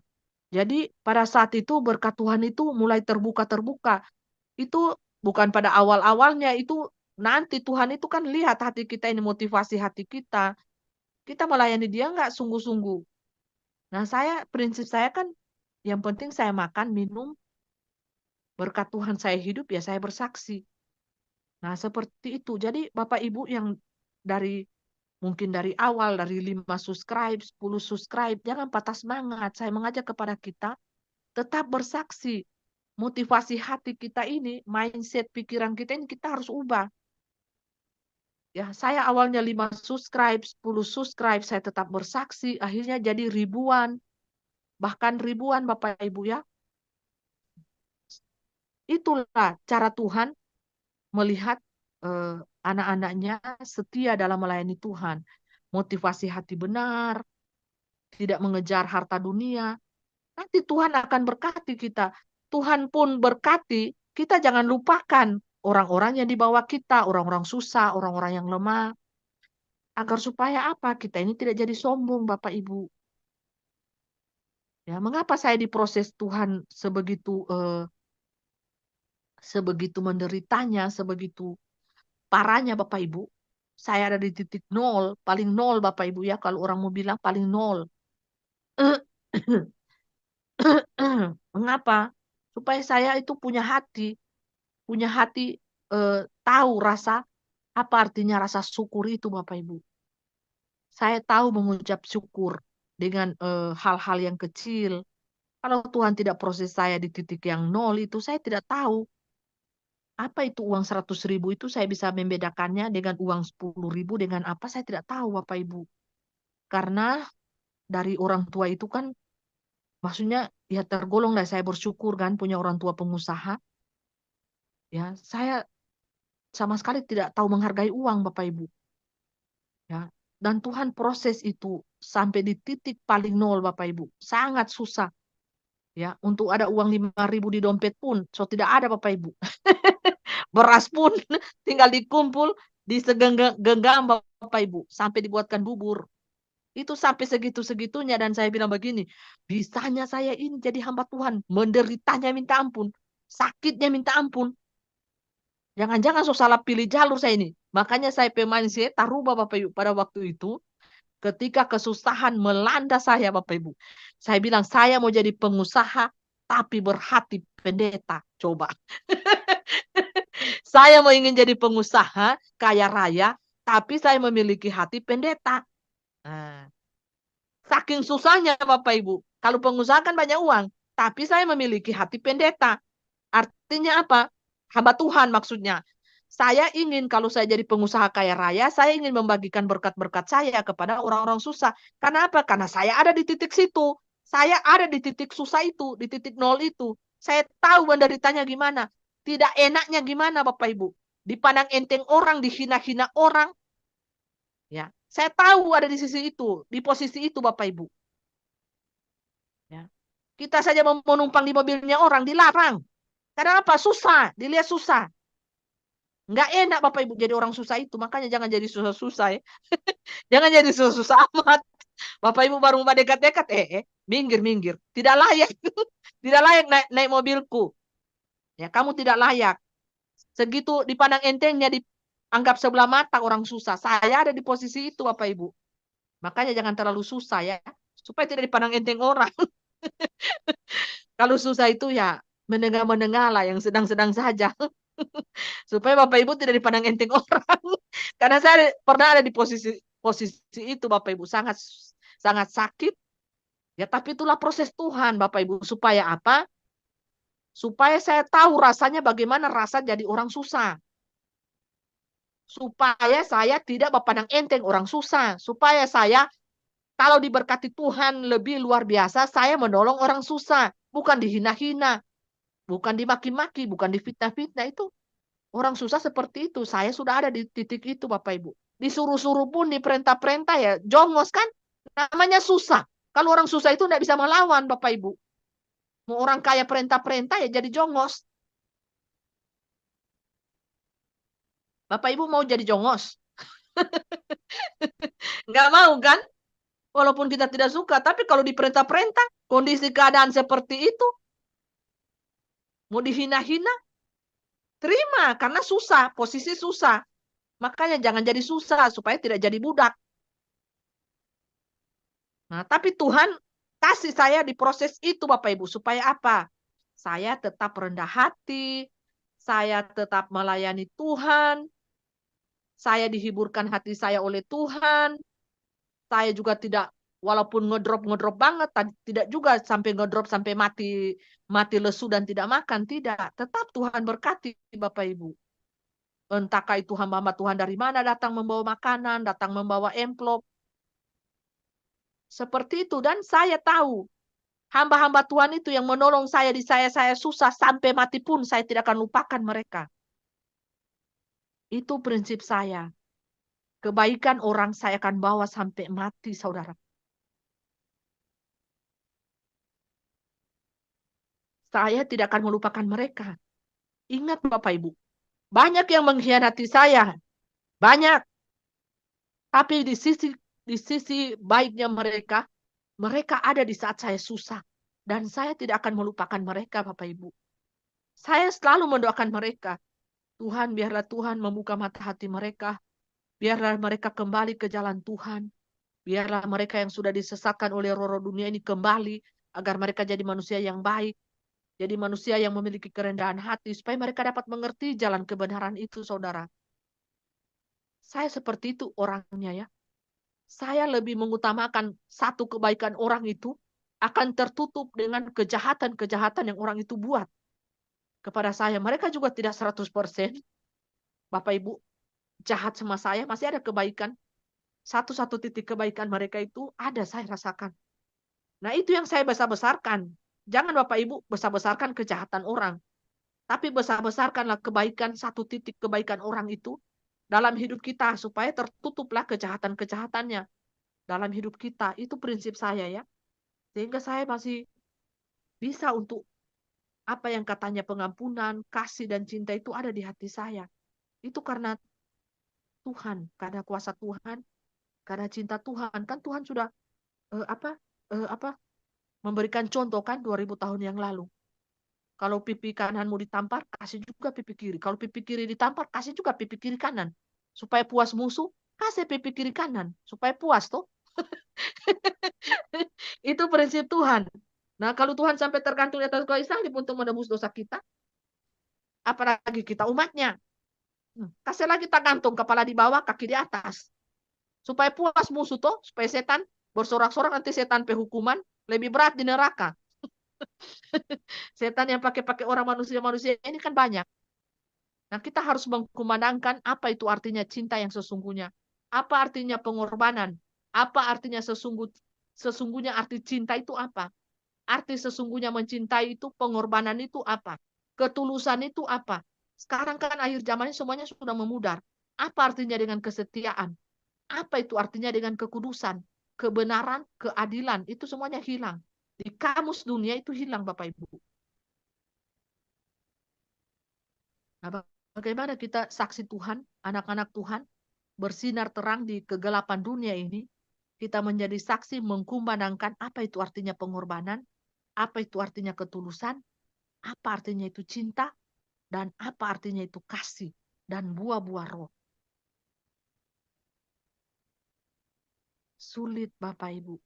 jadi pada saat itu berkat Tuhan itu mulai terbuka-terbuka. Itu bukan pada awal-awalnya, itu nanti Tuhan itu kan lihat hati kita ini, motivasi hati kita. Kita melayani dia nggak sungguh-sungguh. Nah, prinsip saya kan yang penting saya makan, minum, berkat Tuhan saya hidup, ya saya bersaksi. Nah, seperti itu. Jadi Bapak Ibu yang mungkin dari awal, dari 5 subscribe, 10 subscribe, jangan patah semangat. Saya mengajak kepada kita, tetap bersaksi. Motivasi hati kita ini, mindset pikiran kita ini kita harus ubah. Ya, saya awalnya 5 subscribe, 10 subscribe, saya tetap bersaksi, akhirnya jadi ribuan, bahkan ribuan Bapak Ibu ya. Itulah cara Tuhan melihat anak-anaknya setia dalam melayani Tuhan. Motivasi hati benar, tidak mengejar harta dunia. Nanti Tuhan akan berkati kita. Tuhan pun berkati, kita jangan lupakan orang-orang yang di bawah kita, orang-orang susah, orang-orang yang lemah. Agar supaya apa? Kita ini tidak jadi sombong, Bapak Ibu. Ya, mengapa saya diproses Tuhan sebegitu menderitanya, sebegitu parahnya Bapak Ibu? Saya ada di titik nol, paling nol Bapak Ibu ya, kalau orang mau bilang paling nol. Mengapa? Supaya saya itu punya hati tahu rasa apa artinya rasa syukur itu Bapak Ibu. Saya tahu mengucap syukur dengan hal-hal yang kecil. Kalau Tuhan tidak proses saya di titik yang nol itu, saya tidak tahu. Apa itu uang 100.000 itu saya bisa membedakannya dengan uang 10.000 dengan apa, saya tidak tahu Bapak Ibu. Karena dari orang tua itu kan, maksudnya ya tergolong lah saya bersyukur kan punya orang tua pengusaha. Ya, saya sama sekali tidak tahu menghargai uang Bapak Ibu. Ya, dan Tuhan proses itu sampai di titik paling nol Bapak Ibu. Sangat susah. Ya, untuk ada uang 5.000 di dompet pun, so tidak ada Bapak Ibu. Beras pun tinggal dikumpul, disegenggam Bapak Ibu, sampai dibuatkan bubur. Itu sampai segitu-segitunya, dan saya bilang begini, bisanya saya ini jadi hamba Tuhan, menderitanya minta ampun, sakitnya minta ampun. Jangan-jangan so salah pilih jalur saya ini. Makanya saya pemain saya taruh Bapak Ibu pada waktu itu, ketika kesusahan melanda saya Bapak Ibu. Saya bilang saya mau jadi pengusaha tapi berhati pendeta. Coba. Saya mau ingin jadi pengusaha kaya raya tapi saya memiliki hati pendeta. Nah, saking susahnya Bapak Ibu. Kalau pengusaha kan banyak uang, tapi saya memiliki hati pendeta. Artinya apa? Hamba Tuhan maksudnya. Saya ingin kalau saya jadi pengusaha kaya raya, saya ingin membagikan berkat-berkat saya kepada orang-orang susah. Karena apa? Karena saya ada di titik situ. Saya ada di titik susah itu, di titik nol itu. Saya tahu menderitanya gimana. Tidak enaknya gimana Bapak Ibu. Dipandang enteng orang, dihina-hina orang. Ya, saya tahu ada di sisi itu, di posisi itu Bapak Ibu. Ya. Kita saja mau menumpang di mobilnya orang dilarang. Karena apa? Susah, dilihat susah. Nggak enak Bapak Ibu jadi orang susah itu. Makanya jangan jadi susah-susah ya. Jangan jadi susah-susah amat. Bapak Ibu baru mau dekat-dekat, minggir-minggir. Tidak layak. Tidak layak naik mobilku. Ya, kamu tidak layak. Segitu dipandang entengnya, dianggap sebelah mata orang susah. Saya ada di posisi itu Bapak Ibu. Makanya jangan terlalu susah ya. Supaya tidak dipandang enteng orang. Kalau susah itu ya menengah-menengah lah, yang sedang-sedang saja. Supaya Bapak Ibu tidak dipandang enteng orang. Karena saya pernah ada di posisi itu Bapak Ibu, sangat sangat sakit. Ya, tapi itulah proses Tuhan Bapak Ibu, supaya apa? Supaya saya tahu rasanya bagaimana rasa jadi orang susah. Supaya saya tidak berpandang enteng orang susah. Supaya saya kalau diberkati Tuhan lebih luar biasa, saya menolong orang susah, bukan dihina-hina, bukan dimaki-maki, bukan difitnah-fitnah itu. Orang susah seperti itu. Saya sudah ada di titik itu, Bapak Ibu. Disuruh-suruh pun, diperintah-perintah ya, jongos kan? Namanya susah. Kalau orang susah itu tidak bisa melawan, Bapak Ibu. Mau orang kaya perintah-perintah ya jadi jongos. Bapak Ibu mau jadi jongos? Nggak mau kan? Walaupun kita tidak suka. Tapi kalau diperintah-perintah, kondisi keadaan seperti itu, mau dihina-hina, terima. Karena susah, posisi susah. Makanya jangan jadi susah supaya tidak jadi budak. Nah, tapi Tuhan kasih saya di proses itu, Bapak Ibu, supaya apa? Saya tetap rendah hati, saya tetap melayani Tuhan, saya dihiburkan hati saya oleh Tuhan, saya juga tidak, walaupun ngedrop-ngedrop banget, tidak juga sampai ngedrop sampai mati mati lesu dan tidak makan, tidak. Tetap Tuhan berkati, Bapak Ibu. Entahkah itu hamba-hamba Tuhan dari mana datang membawa makanan, datang membawa amplop, seperti itu. Dan saya tahu, hamba-hamba Tuhan itu yang menolong saya di saya susah sampai mati pun saya tidak akan lupakan mereka. Itu prinsip saya. Kebaikan orang saya akan bawa sampai mati, saudara. Saya tidak akan melupakan mereka. Ingat Bapak Ibu, banyak yang mengkhianati saya. Banyak. Tapi di sisi baiknya mereka, mereka ada di saat saya susah. Dan saya tidak akan melupakan mereka, Bapak Ibu. Saya selalu mendoakan mereka. Tuhan, biarlah Tuhan membuka mata hati mereka. Biarlah mereka kembali ke jalan Tuhan. Biarlah mereka yang sudah disesatkan oleh roh-roh dunia ini kembali. Agar mereka jadi manusia yang baik. Jadi manusia yang memiliki kerendahan hati. Supaya mereka dapat mengerti jalan kebenaran itu, saudara. Saya seperti itu orangnya ya. Saya lebih mengutamakan satu kebaikan orang itu akan tertutup dengan kejahatan-kejahatan yang orang itu buat kepada saya. Mereka juga tidak 100%. Bapak Ibu jahat sama saya, masih ada kebaikan. Satu-satu titik kebaikan mereka itu ada saya rasakan. Nah itu yang saya besar-besarkan. Jangan Bapak Ibu besar-besarkan kejahatan orang. Tapi besar-besarkanlah kebaikan, satu titik kebaikan orang itu dalam hidup kita. Supaya tertutuplah kejahatan-kejahatannya dalam hidup kita. Itu prinsip saya ya. Sehingga saya masih bisa untuk apa yang katanya pengampunan, kasih dan cinta itu ada di hati saya. Itu karena Tuhan, karena kuasa Tuhan, karena cinta Tuhan. Kan Tuhan sudah eh, apa apa memberikan contoh kan 2000 tahun yang lalu. Kalau pipi kananmu ditampar, kasih juga pipi kiri. Kalau pipi kiri ditampar, kasih juga pipi kiri kanan. Supaya puas musuh, kasih pipi kiri kanan. Supaya puas tuh. Itu prinsip Tuhan. Nah, kalau Tuhan sampai tergantung di atas kayu salib untuk menebus dosa kita, apalagi kita umatnya. Kasih lagi kita gantung kepala di bawah, kaki di atas. Supaya puas musuh tuh, supaya setan bersorak-sorak nanti setan pehukuman lebih berat di neraka. Setan yang pakai-pakai orang manusia-manusia ini kan banyak. Nah, kita harus mengkumandangkan apa itu artinya cinta yang sesungguhnya. Apa artinya pengorbanan? Apa artinya sesungguhnya arti cinta itu apa? Arti sesungguhnya mencintai itu, pengorbanan itu apa? Ketulusan itu apa? Sekarang kan akhir zaman ini semuanya sudah memudar. Apa artinya dengan kesetiaan? Apa itu artinya dengan kekudusan? Kebenaran, keadilan, itu semuanya hilang. Di kamus dunia itu hilang, Bapak Ibu. Nah, bagaimana kita saksi Tuhan, anak-anak Tuhan, bersinar terang di kegelapan dunia ini, kita menjadi saksi mengkumandangkan apa itu artinya pengorbanan, apa itu artinya ketulusan, apa artinya itu cinta, dan apa artinya itu kasih, dan buah-buah roh. Sulit Bapak Ibu.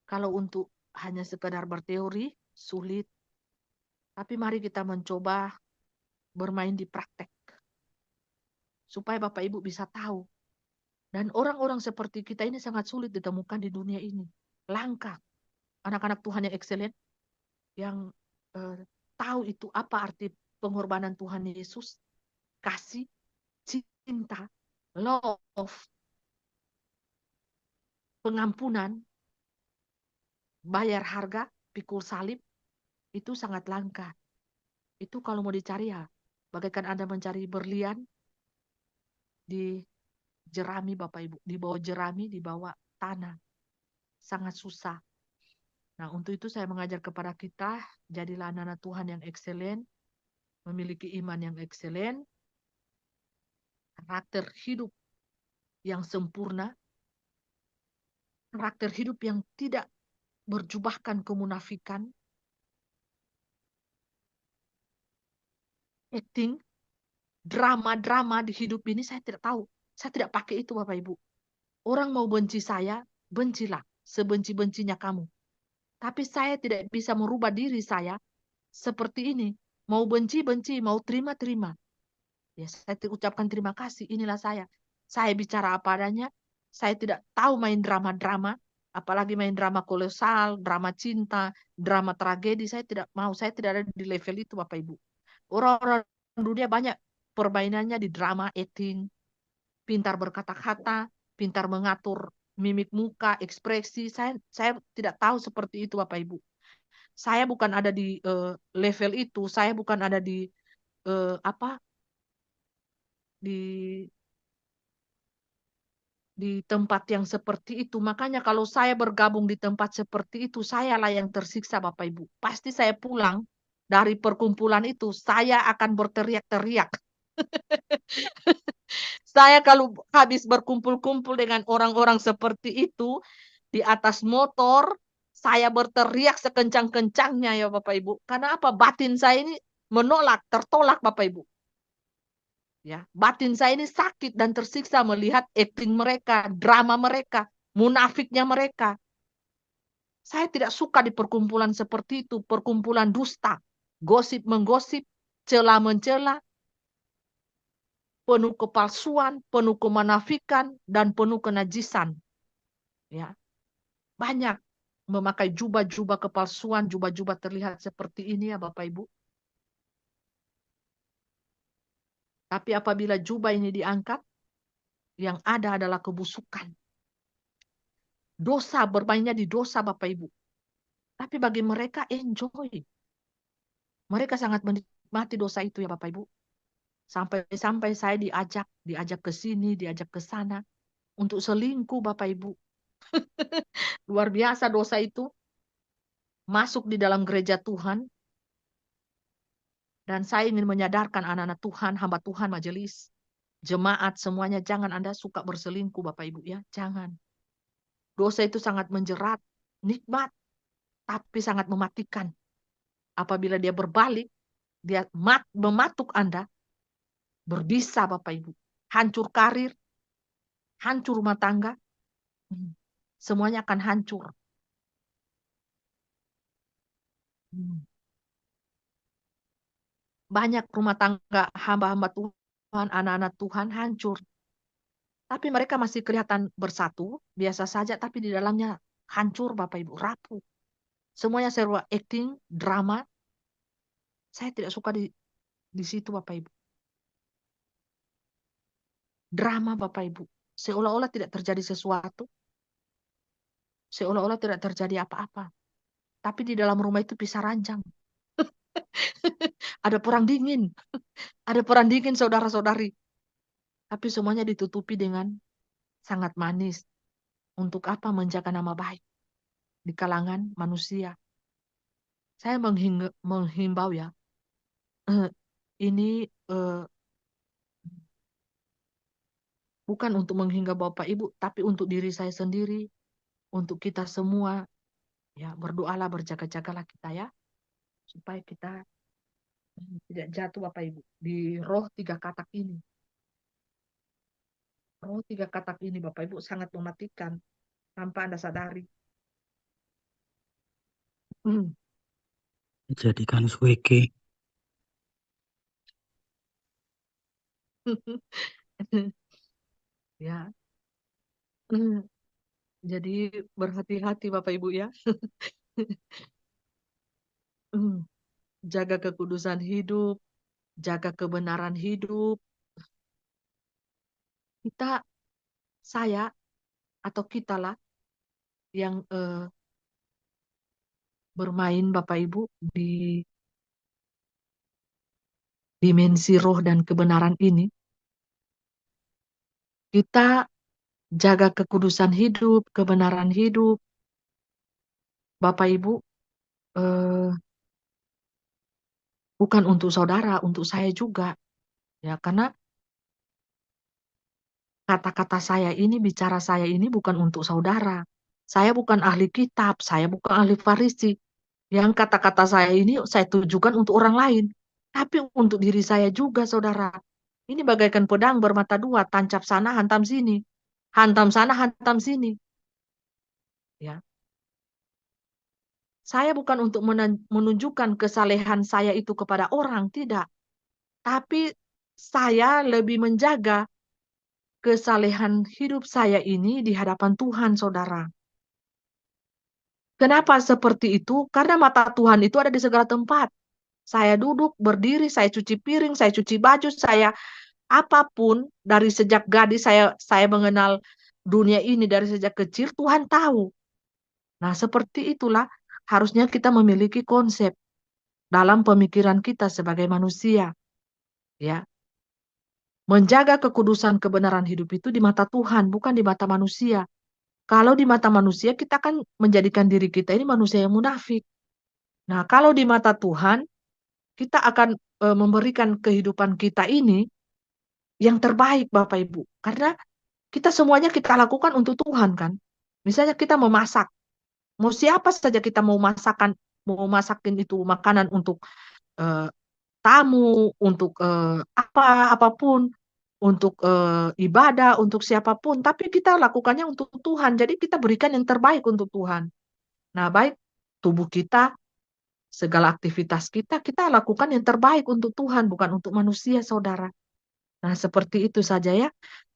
Kalau untuk hanya sekedar berteori, sulit. Tapi mari kita mencoba bermain di praktek. Supaya Bapak Ibu bisa tahu. Dan orang-orang seperti kita ini sangat sulit ditemukan di dunia ini. Langka. Anak-anak Tuhan yang excellent. Yang tahu itu apa arti pengorbanan Tuhan Yesus. Kasih, cinta, love, pengampunan, bayar harga, pikul salib. Itu sangat langka. Itu kalau mau dicari ya bagaikan Anda mencari berlian di jerami Bapak Ibu, di bawah jerami, di bawah tanah. Sangat susah. Nah, untuk itu saya mengajar kepada kita, jadilah anak-anak Tuhan yang ekselen, memiliki iman yang ekselen, karakter hidup yang sempurna, karakter hidup yang tidak berjubahkan kemunafikan, acting, drama-drama di hidup ini saya tidak tahu. Saya tidak pakai itu Bapak Ibu. Orang mau benci saya, bencilah sebenci-bencinya kamu. Tapi saya tidak bisa merubah diri saya seperti ini. Mau benci-benci, mau terima-terima. Ya, saya ucapkan terima kasih. Inilah saya. Saya bicara apa adanya. Saya tidak tahu main drama-drama. Apalagi main drama kolosal, drama cinta, drama tragedi. Saya tidak mau. Saya tidak ada di level itu Bapak Ibu. Orang-orang dunia banyak permainannya di drama, acting, pintar berkata-kata, pintar mengatur mimik muka, ekspresi. Saya tidak tahu seperti itu Bapak Ibu. Saya bukan ada di level itu. Saya bukan ada di apa? Di tempat yang seperti itu. Makanya kalau saya bergabung di tempat seperti itu, sayalah yang tersiksa Bapak Ibu. Pasti saya pulang dari perkumpulan itu, saya akan berteriak-teriak. Saya kalau habis berkumpul-kumpul dengan orang-orang seperti itu, di atas motor, saya berteriak sekencang-kencangnya ya Bapak Ibu. Karena apa? Batin saya ini menolak, tertolak Bapak Ibu. Ya, batin saya ini sakit dan tersiksa melihat acting mereka, drama mereka, munafiknya mereka. Saya tidak suka di perkumpulan seperti itu, perkumpulan dusta, gosip menggosip, cela mencela, penuh kepalsuan, penuh kemunafikan, dan penuh kenajisan. Ya, banyak memakai jubah-jubah kepalsuan, jubah-jubah terlihat seperti ini ya Bapak Ibu. Tapi apabila jubah ini diangkat, yang ada adalah kebusukan. Dosa, bermainnya di dosa Bapak Ibu. Tapi bagi mereka enjoy. Mereka sangat menikmati dosa itu ya Bapak Ibu. Sampai-sampai saya diajak ke sini, diajak ke sana untuk selingkuh Bapak Ibu. Luar biasa dosa itu. Masuk di dalam gereja Tuhan. Dan saya ingin menyadarkan anak-anak Tuhan, hamba Tuhan, majelis, jemaat semuanya, jangan Anda suka berselingkuh Bapak Ibu ya. Jangan. Dosa itu sangat menjerat, nikmat, tapi sangat mematikan. Apabila dia berbalik, dia mematuk Anda, berbisa Bapak Ibu. Hancur karir, hancur rumah tangga, semuanya akan hancur. Banyak rumah tangga hamba-hamba Tuhan, anak-anak Tuhan hancur. Tapi mereka masih kelihatan bersatu, biasa saja, tapi di dalamnya hancur Bapak Ibu, rapuh. Semuanya serba acting, drama. Saya tidak suka di situ Bapak Ibu. Drama Bapak Ibu. Seolah-olah tidak terjadi sesuatu. Seolah-olah tidak terjadi apa-apa. Tapi di dalam rumah itu bisa ranjang. Ada perang dingin. Ada perang dingin saudara-saudari. Tapi semuanya ditutupi dengan sangat manis. Untuk apa? Menjaga nama baik di kalangan manusia. Saya menghimbau ya. Ini bukan untuk menghimbau Bapak Ibu, tapi untuk diri saya sendiri. Untuk kita semua. Ya, berdoalah, berjaga-jagalah kita ya. Supaya kita tidak jatuh Bapak Ibu. Di roh 3 katak ini. Roh 3 katak ini Bapak Ibu sangat mematikan. Tanpa Anda sadari. Jadikan suweke. Ya. Jadi berhati-hati Bapak Ibu ya. Jaga kekudusan hidup, jaga kebenaran hidup. Saya atau kita lah yang bermain Bapak Ibu di dimensi roh dan kebenaran ini, kita jaga kekudusan hidup, kebenaran hidup, Bapak Ibu, eh, bukan untuk saudara, untuk saya juga. Ya, karena kata-kata saya ini, bicara saya ini bukan untuk saudara. Saya bukan ahli kitab, saya bukan ahli Farisi. Yang kata-kata saya ini saya tujukan untuk orang lain. Tapi untuk diri saya juga, saudara. Ini bagaikan pedang bermata dua, tancap sana, hantam sini. Hantam sana, hantam sini. Ya. Saya bukan untuk menunjukkan kesalehan saya itu kepada orang, tidak. Tapi saya lebih menjaga kesalehan hidup saya ini di hadapan Tuhan, saudara. Kenapa seperti itu? Karena mata Tuhan itu ada di segala tempat. Saya duduk, berdiri, saya cuci piring, saya cuci baju, saya apapun dari sejak gadis saya mengenal dunia ini dari sejak kecil, Tuhan tahu. Nah, seperti itulah harusnya kita memiliki konsep dalam pemikiran kita sebagai manusia, ya. Menjaga kekudusan kebenaran hidup itu di mata Tuhan, bukan di mata manusia. Kalau di mata manusia, kita kan menjadikan diri kita ini manusia yang munafik. Nah, kalau di mata Tuhan, kita akan memberikan kehidupan kita ini yang terbaik, Bapak Ibu. Karena kita semuanya kita lakukan untuk Tuhan, kan. Misalnya kita memasak, mau siapa saja kita mau masakin itu makanan untuk eh, tamu, untuk apapun, untuk ibadah, untuk siapapun, tapi kita lakukannya untuk Tuhan. Jadi kita berikan yang terbaik untuk Tuhan. Nah, baik tubuh kita, segala aktivitas kita, kita lakukan yang terbaik untuk Tuhan, bukan untuk manusia, saudara. Nah, seperti itu saja ya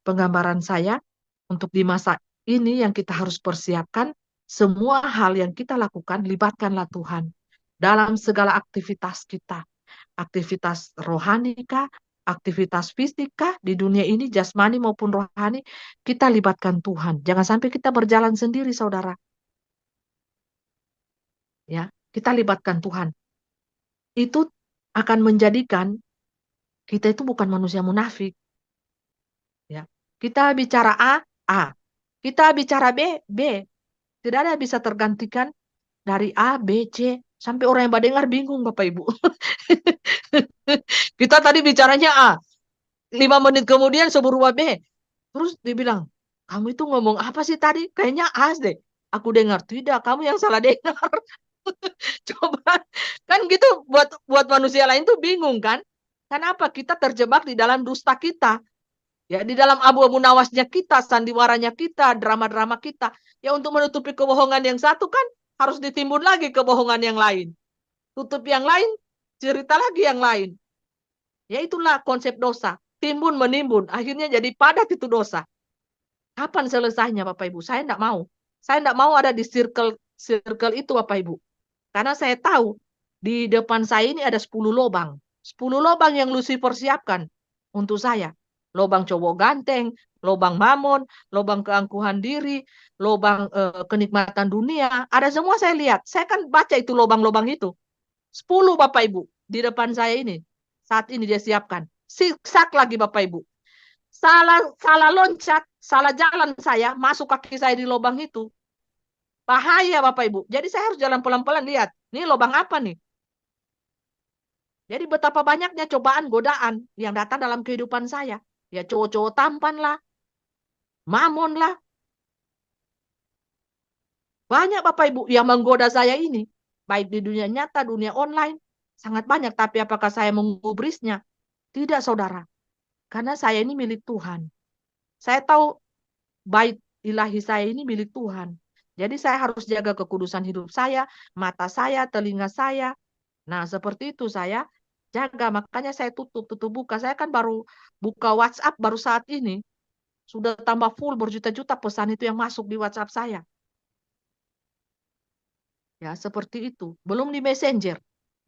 penggambaran saya untuk di masa ini yang kita harus persiapkan. Semua hal yang kita lakukan, libatkanlah Tuhan dalam segala aktivitas kita. Aktivitas rohani kah, aktivitas fisik kah, di dunia ini jasmani maupun rohani, kita libatkan Tuhan. Jangan sampai kita berjalan sendiri, saudara. Ya, kita libatkan Tuhan. Itu akan menjadikan kita itu bukan manusia munafik. Ya, kita bicara A, A. Kita bicara B, B. Tidak ada yang bisa tergantikan dari A, B, C. Sampai orang yang dengar bingung, Bapak Ibu. Kita tadi bicaranya A. 5 menit kemudian sebuah B. Terus dibilang, kamu itu ngomong apa sih tadi? Kayaknya A deh. Aku dengar, tidak, kamu yang salah dengar. Coba, kan gitu buat buat manusia lain tuh bingung kan? Kenapa kita terjebak di dalam dusta kita? Ya, di dalam abu-abu nawasnya kita, sandiwaranya kita, drama-drama kita. Ya, untuk menutupi kebohongan yang satu kan harus ditimbun lagi kebohongan yang lain. Tutup yang lain, cerita lagi yang lain. Ya, itulah konsep dosa. Timbun menimbun, akhirnya jadi padat itu dosa. Kapan selesainya, Bapak Ibu? Saya tidak mau. Saya tidak mau ada di circle itu, Bapak Ibu. Karena saya tahu di depan saya ini ada 10 lobang. 10 lobang yang Lucifer siapkan untuk saya. Lobang cowok ganteng, lobang mamon, lobang keangkuhan diri, lobang kenikmatan dunia. Ada semua saya lihat. Saya kan baca itu lobang-lobang itu. 10 Bapak Ibu di depan saya ini. Saat ini dia siapkan. Siksak lagi Bapak Ibu. Salah loncat, salah jalan saya, masuk kaki saya di lobang itu. Bahaya Bapak Ibu. Jadi saya harus jalan pelan-pelan lihat. Ini lobang apa nih? Jadi betapa banyaknya cobaan, godaan yang datang dalam kehidupan saya. Ya cowok-cowok tampan lah, mamon lah. Banyak Bapak Ibu yang menggoda saya ini. Baik di dunia nyata, dunia online. Sangat banyak. Tapi apakah saya mengubrisnya? Tidak saudara. Karena saya ini milik Tuhan. Saya tahu bait ilahi saya ini milik Tuhan. Jadi saya harus jaga kekudusan hidup saya, mata saya, telinga saya. Nah, seperti itu saya jaga. Makanya saya tutup buka. Saya kan baru buka WhatsApp baru saat ini. Sudah tambah full berjuta-juta pesan itu yang masuk di WhatsApp saya. Ya, seperti itu. Belum di Messenger.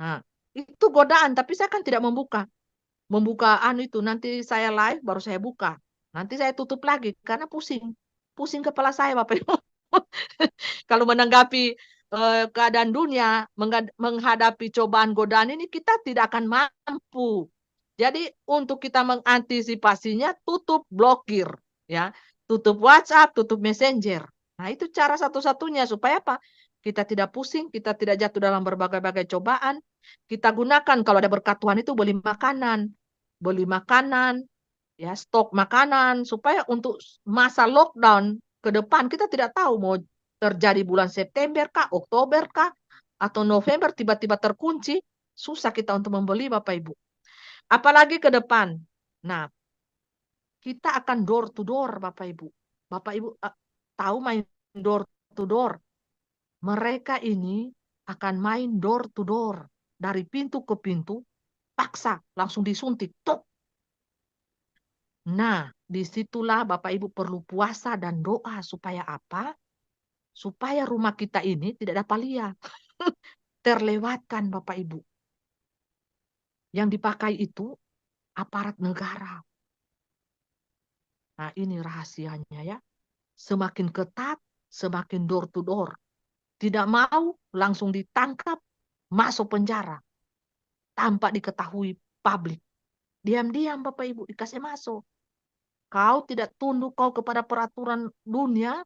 Nah, itu godaan, tapi saya kan tidak membuka. Membuka itu nanti saya live baru saya buka. Nanti saya tutup lagi karena pusing. Pusing kepala saya, Bapak Ibu. Kalau menanggapi keadaan dunia, menghadapi cobaan godaan ini kita tidak akan mampu. Jadi untuk kita mengantisipasinya tutup blokir ya. Tutup WhatsApp, tutup Messenger. Nah, itu cara satu-satunya supaya apa? Kita tidak pusing, kita tidak jatuh dalam berbagai-bagai cobaan. Kita gunakan kalau ada berkat Tuhan itu beli makanan. Beli makanan, ya stok makanan supaya untuk masa lockdown ke depan kita tidak tahu mau terjadi bulan September kah, Oktober kah, atau November tiba-tiba terkunci, susah kita untuk membeli Bapak Ibu. Apalagi ke depan. Nah, kita akan door to door Bapak Ibu. Bapak Ibu tahu main door to door. Mereka ini akan main door to door. Dari pintu ke pintu, paksa langsung disuntik. Tok. Nah, disitulah Bapak Ibu perlu puasa dan doa supaya apa? Supaya rumah kita ini tidak dapat lihat. Terlewatkan Bapak Ibu. Yang dipakai itu aparat negara. Nah, ini rahasianya ya. Semakin ketat, semakin door to door. Tidak mau langsung ditangkap, masuk penjara. Tanpa diketahui publik. Diam-diam Bapak Ibu dikasih masuk. Kau tidak tunduk kau kepada peraturan dunia,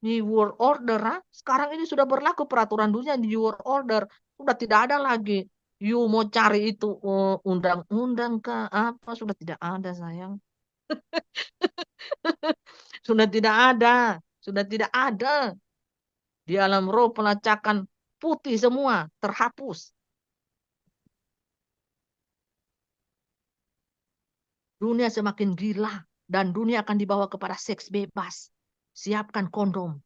New World Order. Ha? Sekarang ini sudah berlaku peraturan dunia New World Order. Sudah tidak ada lagi. You mau cari itu undang-undang ke apa? Sudah tidak ada sayang. Sudah tidak ada. Sudah tidak ada. Di alam roh pelacakan putih semua. Terhapus. Dunia semakin gila. Dan dunia akan dibawa kepada seks bebas. Siapkan kondom.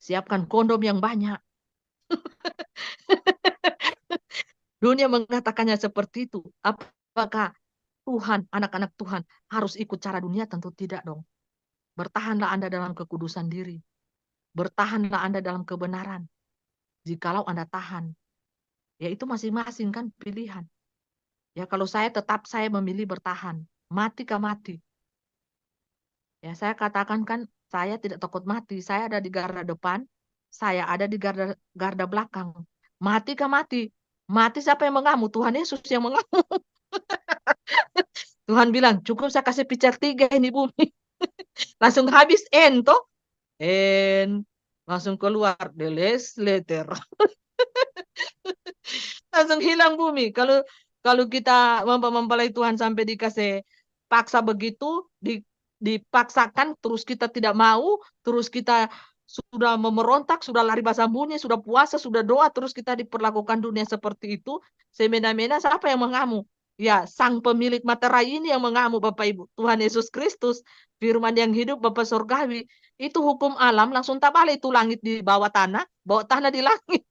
Siapkan kondom yang banyak. Dunia mengatakannya seperti itu. Apakah Tuhan, anak-anak Tuhan harus ikut cara dunia? Tentu tidak dong. Bertahanlah Anda dalam kekudusan diri. Bertahanlah Anda dalam kebenaran. Jikalau Anda tahan. Ya itu masing-masing kan pilihan. Ya kalau saya tetap saya memilih bertahan. Mati ke mati. Ya saya katakan kan saya tidak takut mati. Saya ada di garda depan. Saya ada di garda belakang. Mati ke mati. Mati siapa yang mengamu? Tuhan Yesus yang mengamu. Tuhan bilang, cukup saya kasih picar 3 ini bumi. Langsung habis toh. Langsung keluar the last letter. Langsung hilang bumi. Kalau kita mempelai Tuhan sampai dikasih paksa begitu, dipaksakan, terus kita tidak mau, terus kita sudah memerontak, sudah lari basah bunyi, sudah puasa, sudah doa, terus kita diperlakukan dunia seperti itu, semena-mena siapa yang mengamu? Ya, sang pemilik materai ini yang mengamu Bapak Ibu. Tuhan Yesus Kristus, firman yang hidup Bapa Surgawi. Itu hukum alam, langsung tak balik itu langit di bawah tanah di langit.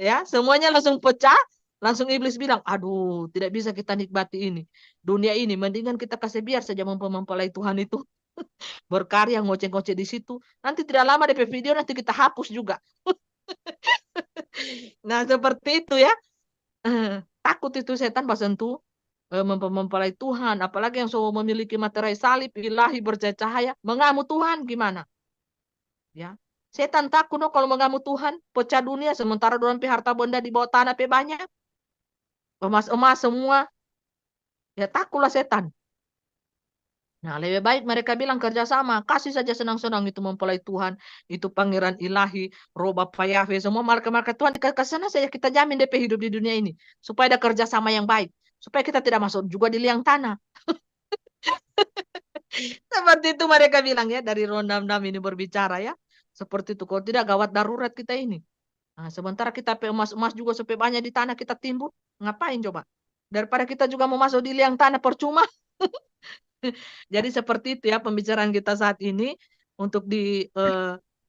Ya, semuanya langsung pecah, langsung iblis bilang, aduh, tidak bisa kita nikmati ini. Dunia ini, mendingan kita kasih biar saja mempelai Tuhan itu berkarya ngoceh-ngoceh di situ. Nanti tidak lama DP video nanti kita hapus juga. Nah, seperti itu ya. Takut itu setan basentuh mempelai Tuhan, apalagi yang selalu memiliki materai salib, ilahi bercahaya, mengamu Tuhan gimana? Ya. Setan takut no kalau mengamu Tuhan, pecah dunia sementara dorang harta benda di bawah tanah pe banyak. Emas-emas semua. Ya takutlah setan. Nah, lebih baik mereka bilang kerjasama. Kasih saja senang-senang itu mempelai Tuhan. Itu pangeran ilahi, roh Bapa Yahweh. Semua malaikat Tuhan ke sana saja kita jamin DP hidup di dunia ini. Supaya ada kerjasama yang baik. Supaya kita tidak masuk juga di liang tanah. Seperti itu mereka bilang ya. Dari roh dam-dam ini berbicara ya. Seperti itu. Kalau tidak gawat darurat kita ini. Nah, sementara kita emas-emas juga supaya banyak di tanah kita timbun. Ngapain coba? Daripada kita juga mau masuk di liang tanah percuma. Jadi seperti itu ya pembicaraan kita saat ini untuk di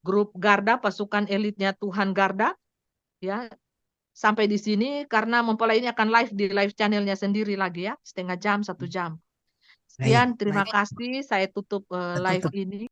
grup Garda, pasukan elitnya Tuhan Garda. Ya, sampai di sini karena mempelai ini akan live di live channelnya sendiri lagi ya, setengah jam, 1 jam. Sekian, terima kasih. Saya tutup live ini.